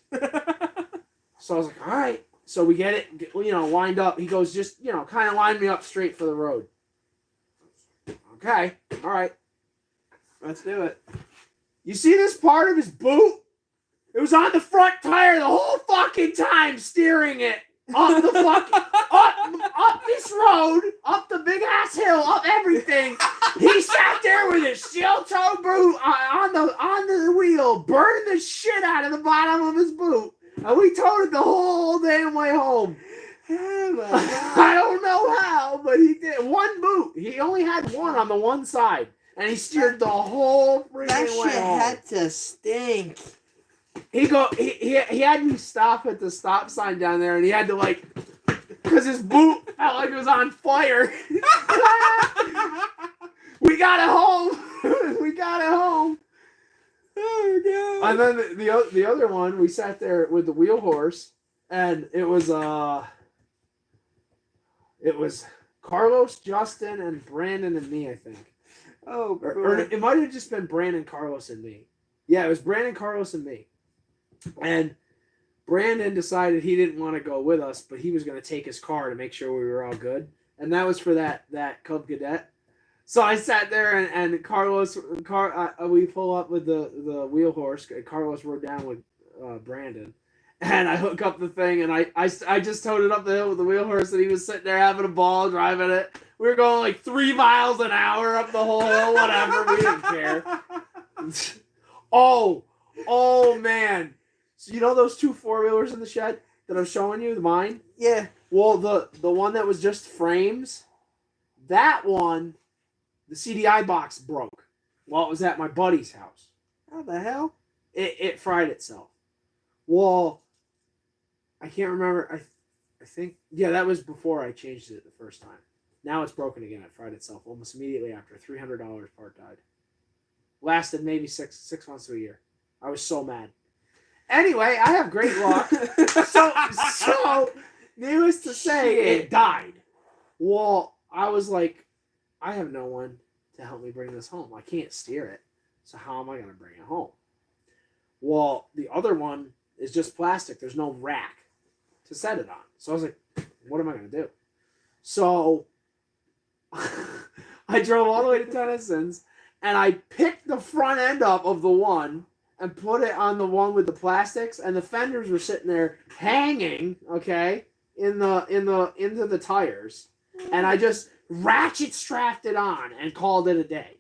Speaker 2: So I was like, all right. So we get it, lined up. He goes, "Just, kind of line me up straight for the road." Okay. All right.
Speaker 1: Let's do it.
Speaker 2: You see this part of his boot? It was on the front tire the whole fucking time, steering it up the fucking, up this road, up the big ass hill, up everything. He sat there with his steel toe boot on the wheel, burning the shit out of the bottom of his boot. And we towed it the whole damn way home.
Speaker 1: Oh my God.
Speaker 2: I don't know how, but he did. One boot. He only had one on the one side. And he steered the whole freaking
Speaker 1: That
Speaker 2: way
Speaker 1: shit
Speaker 2: home.
Speaker 1: had to stink.
Speaker 2: He had me stop at the stop sign down there, and he had to because his boot felt like it was on fire. We got it home. We got it home.
Speaker 1: Oh God.
Speaker 2: And then the other one, we sat there with the wheel horse, and it was Carlos, Justin, and Brandon and me, I think.
Speaker 1: Oh,
Speaker 2: Or it might have just been Brandon, Carlos, and me. Yeah, it was Brandon, Carlos, and me. And Brandon decided he didn't want to go with us, but he was going to take his car to make sure we were all good. And that was for that Cub Cadet. So I sat there and we pull up with the wheel horse. Carlos rode down with Brandon. And I hook up the thing, and I just towed it up the hill with the wheel horse, and he was sitting there having a ball driving it. We were going 3 miles an hour up the whole hill, whatever. We didn't care. Oh man. So you know those 2 4-wheelers in the shed that I'm showing you, mine?
Speaker 1: Yeah.
Speaker 2: Well, the one that was just frames, that one, the CDI box broke while it was at my buddy's house.
Speaker 1: How the hell?
Speaker 2: It fried itself. Well, I can't remember. I think, yeah, that was before I changed it the first time. Now it's broken again. It fried itself almost immediately after. $300 part died. Lasted maybe six months to a year. I was so mad. Anyway, I have great luck. So needless to say, it died. Well, I was like, I have no one to help me bring this home. I can't steer it. So how am I going to bring it home? Well, the other one is just plastic. There's no rack to set it on. So I was like, what am I going to do? So I drove all the way to Tennison's, and I picked the front end up of the one and put it on the one with the plastics, and the fenders were sitting there hanging, okay, into the tires. And I just ratchet strapped it on and called it a day.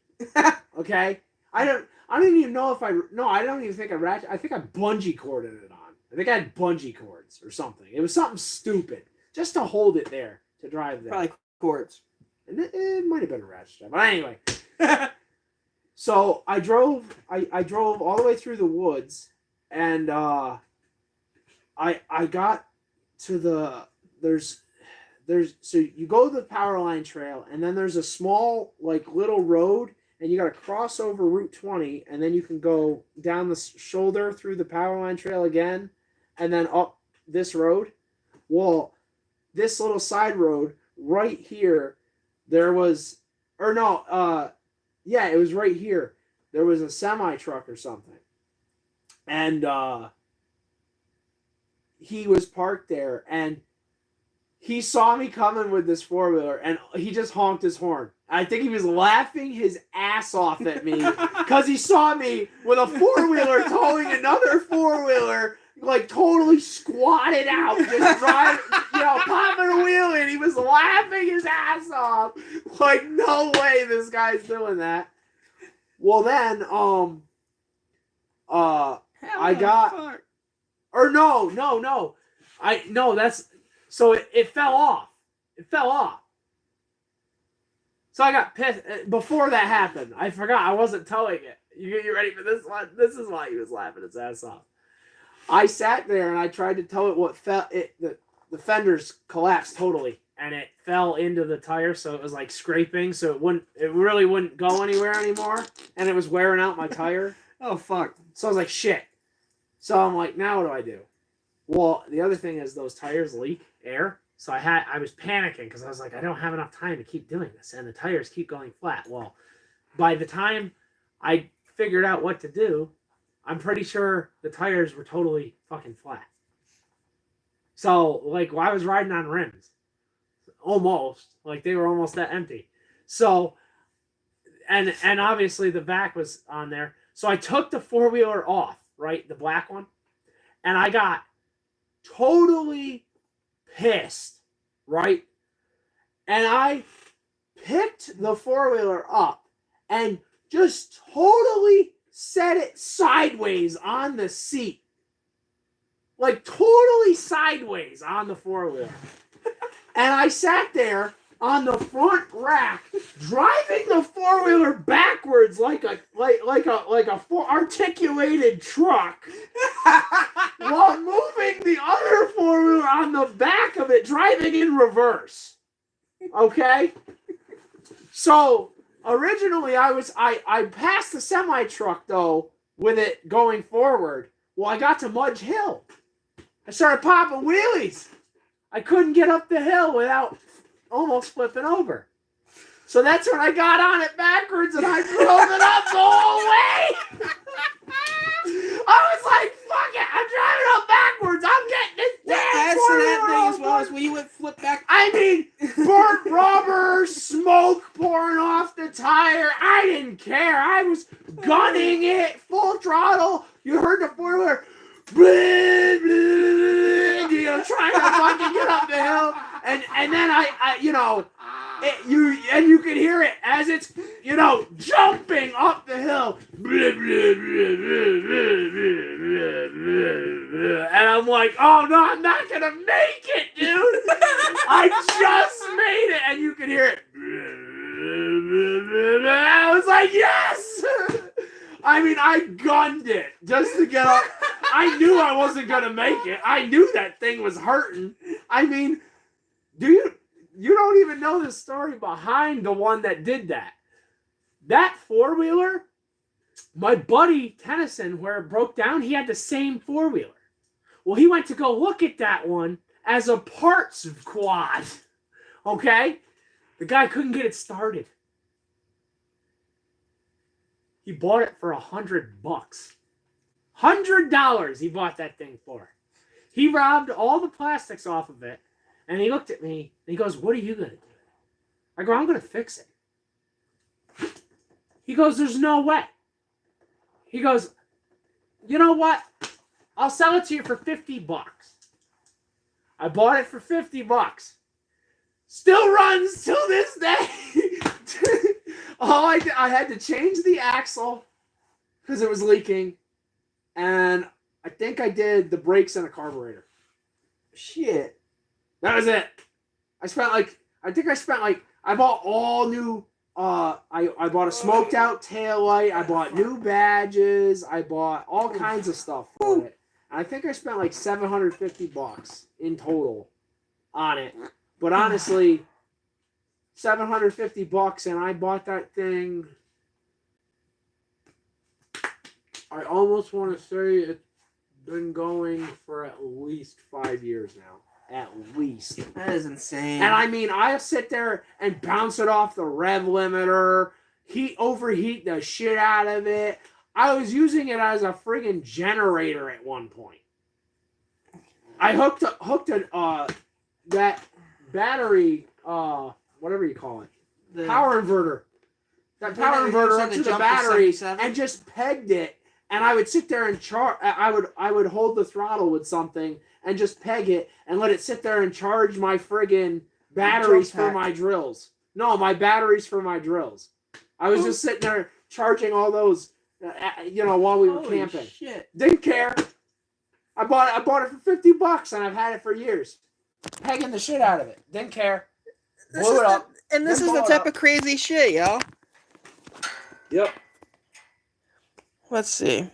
Speaker 2: Okay? I don't even know if I don't even think I ratchet. I think I bungee corded it on. I think I had bungee cords or something. It was something stupid just to hold it there to drive there.
Speaker 1: Probably cords.
Speaker 2: And it might have been a ratchet strap. But anyway. So I drove all the way through the woods, and I got to there's so you go to the power line trail, and then there's a small little road and you got to cross over Route 20, and then you can go down the shoulder through the power line trail again, and then up this road. Well, this little side road right here, there was, or no, yeah, it was right here. There was a semi truck or something, and he was parked there, and he saw me coming with this 4-wheeler, and he just honked his horn. I think he was laughing his ass off at me because he saw me with a 4-wheeler towing another 4-wheeler, like totally squatted out, just driving, popping a wheel in. He was laughing his ass off. Like, no way this guy's doing that. Well, then, I got, fuck. Or no. So it fell off. So I got pissed. Before that happened, I forgot I wasn't towing it. You ready for this one? This is why he was laughing his ass off. I sat there and I tried to tow it. The fenders collapsed totally, and it fell into the tire, so it was like scraping, so it really wouldn't go anywhere anymore, and it was wearing out my tire.
Speaker 1: Oh fuck!
Speaker 2: So I was like, shit. So I'm like, now what do I do? Well, the other thing is those tires leak air. So I was panicking because I was like, I don't have enough time to keep doing this. And the tires keep going flat. Well, by the time I figured out what to do, I'm pretty sure the tires were totally fucking flat. So, like, I was riding on rims. Almost. Like, they were almost that empty. So, and obviously the back was on there. So I took the 4-wheeler off, right? The black one. And I got totally pissed, right? And I picked the 4-wheeler up and just totally set it sideways on the seat. Like totally sideways on the 4-wheeler. And I sat there on the front rack driving the 4-wheeler backwards like a articulated truck while moving the other 4-wheeler on the back of it, driving in reverse. Okay? So originally I passed the semi truck though with it going forward. Well, I got to Mudge Hill. I started popping wheelies. I couldn't get up the hill without almost flipping over. So that's when I got on it backwards and I drove it up the whole way. I was like, fuck it, I'm driving up backwards. I'm getting this damn
Speaker 1: that thing as well as when you went flip back.
Speaker 2: I mean, burnt rubber, smoke pouring off the tire. I didn't care. I was gunning it, full throttle. You heard the 4-wheeler, trying to fucking get up the hill. And then you could hear it as it's, jumping up the hill. And I'm like, oh no, I'm not gonna make it, dude. I just made it, and you could hear it. I was like, yes. I mean, I gunned it just to get up. I knew I wasn't gonna make it. I knew that thing was hurting. I mean, you don't even know the story behind the one that did that. That 4-wheeler, my buddy Tennyson, where it broke down, he had the same 4-wheeler. Well, he went to go look at that one as a parts quad. Okay? The guy couldn't get it started. He bought it for $100. $100 he bought that thing for. He robbed all the plastics off of it, and he looked at me, and he goes, what are you going to do? I go, I'm going to fix it. He goes, there's no way. He goes, you know what? I'll sell it to you for $50. I bought it for $50. Still runs till this day. I had to change the axle because it was leaking. And I think I did the brakes and a carburetor.
Speaker 1: Shit.
Speaker 2: That was it. I bought all new, I bought a smoked out taillight. I bought new badges. I bought all kinds of stuff for it. And I think I spent like $750 in total on it. But honestly, $750, and I bought that thing I almost want to say it's been going for at least 5 years now. At least.
Speaker 1: That is insane.
Speaker 2: And I mean, I sit there and bounce it off the rev limiter, overheat the shit out of it. I was using it as a friggin' generator at one point. I hooked that battery, whatever you call it,
Speaker 1: the
Speaker 2: power inverter. That power inverter onto the battery and just pegged it. And I would sit there and charge. I would hold the throttle with something and just peg it and let it sit there and charge my friggin' batteries for my drills. No, my batteries for my drills. I was just sitting there charging all those, while we were camping.
Speaker 1: Shit.
Speaker 2: Didn't care. I bought it for $50 and I've had it for years. Pegging the shit out of it. Didn't care. Blew it up.
Speaker 1: And this is the type of crazy shit, y'all.
Speaker 2: Yep.
Speaker 1: Let's see.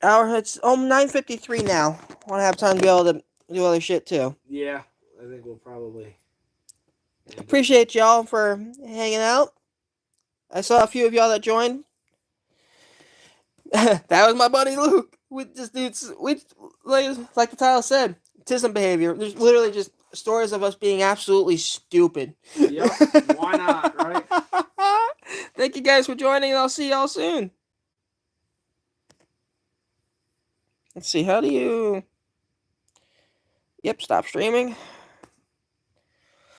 Speaker 1: It's 9:53 now. I want to have time to be able to do other shit too.
Speaker 2: Yeah, I think we'll probably.
Speaker 1: Appreciate y'all for hanging out. I saw a few of y'all that joined. That was my buddy Luke. We like the title said, tism behavior. There's literally just stories of us being absolutely stupid.
Speaker 2: Yep. Why not, right?
Speaker 1: Thank you guys for joining, and I'll see y'all soon. Let's see, how do you... Yep, stop streaming.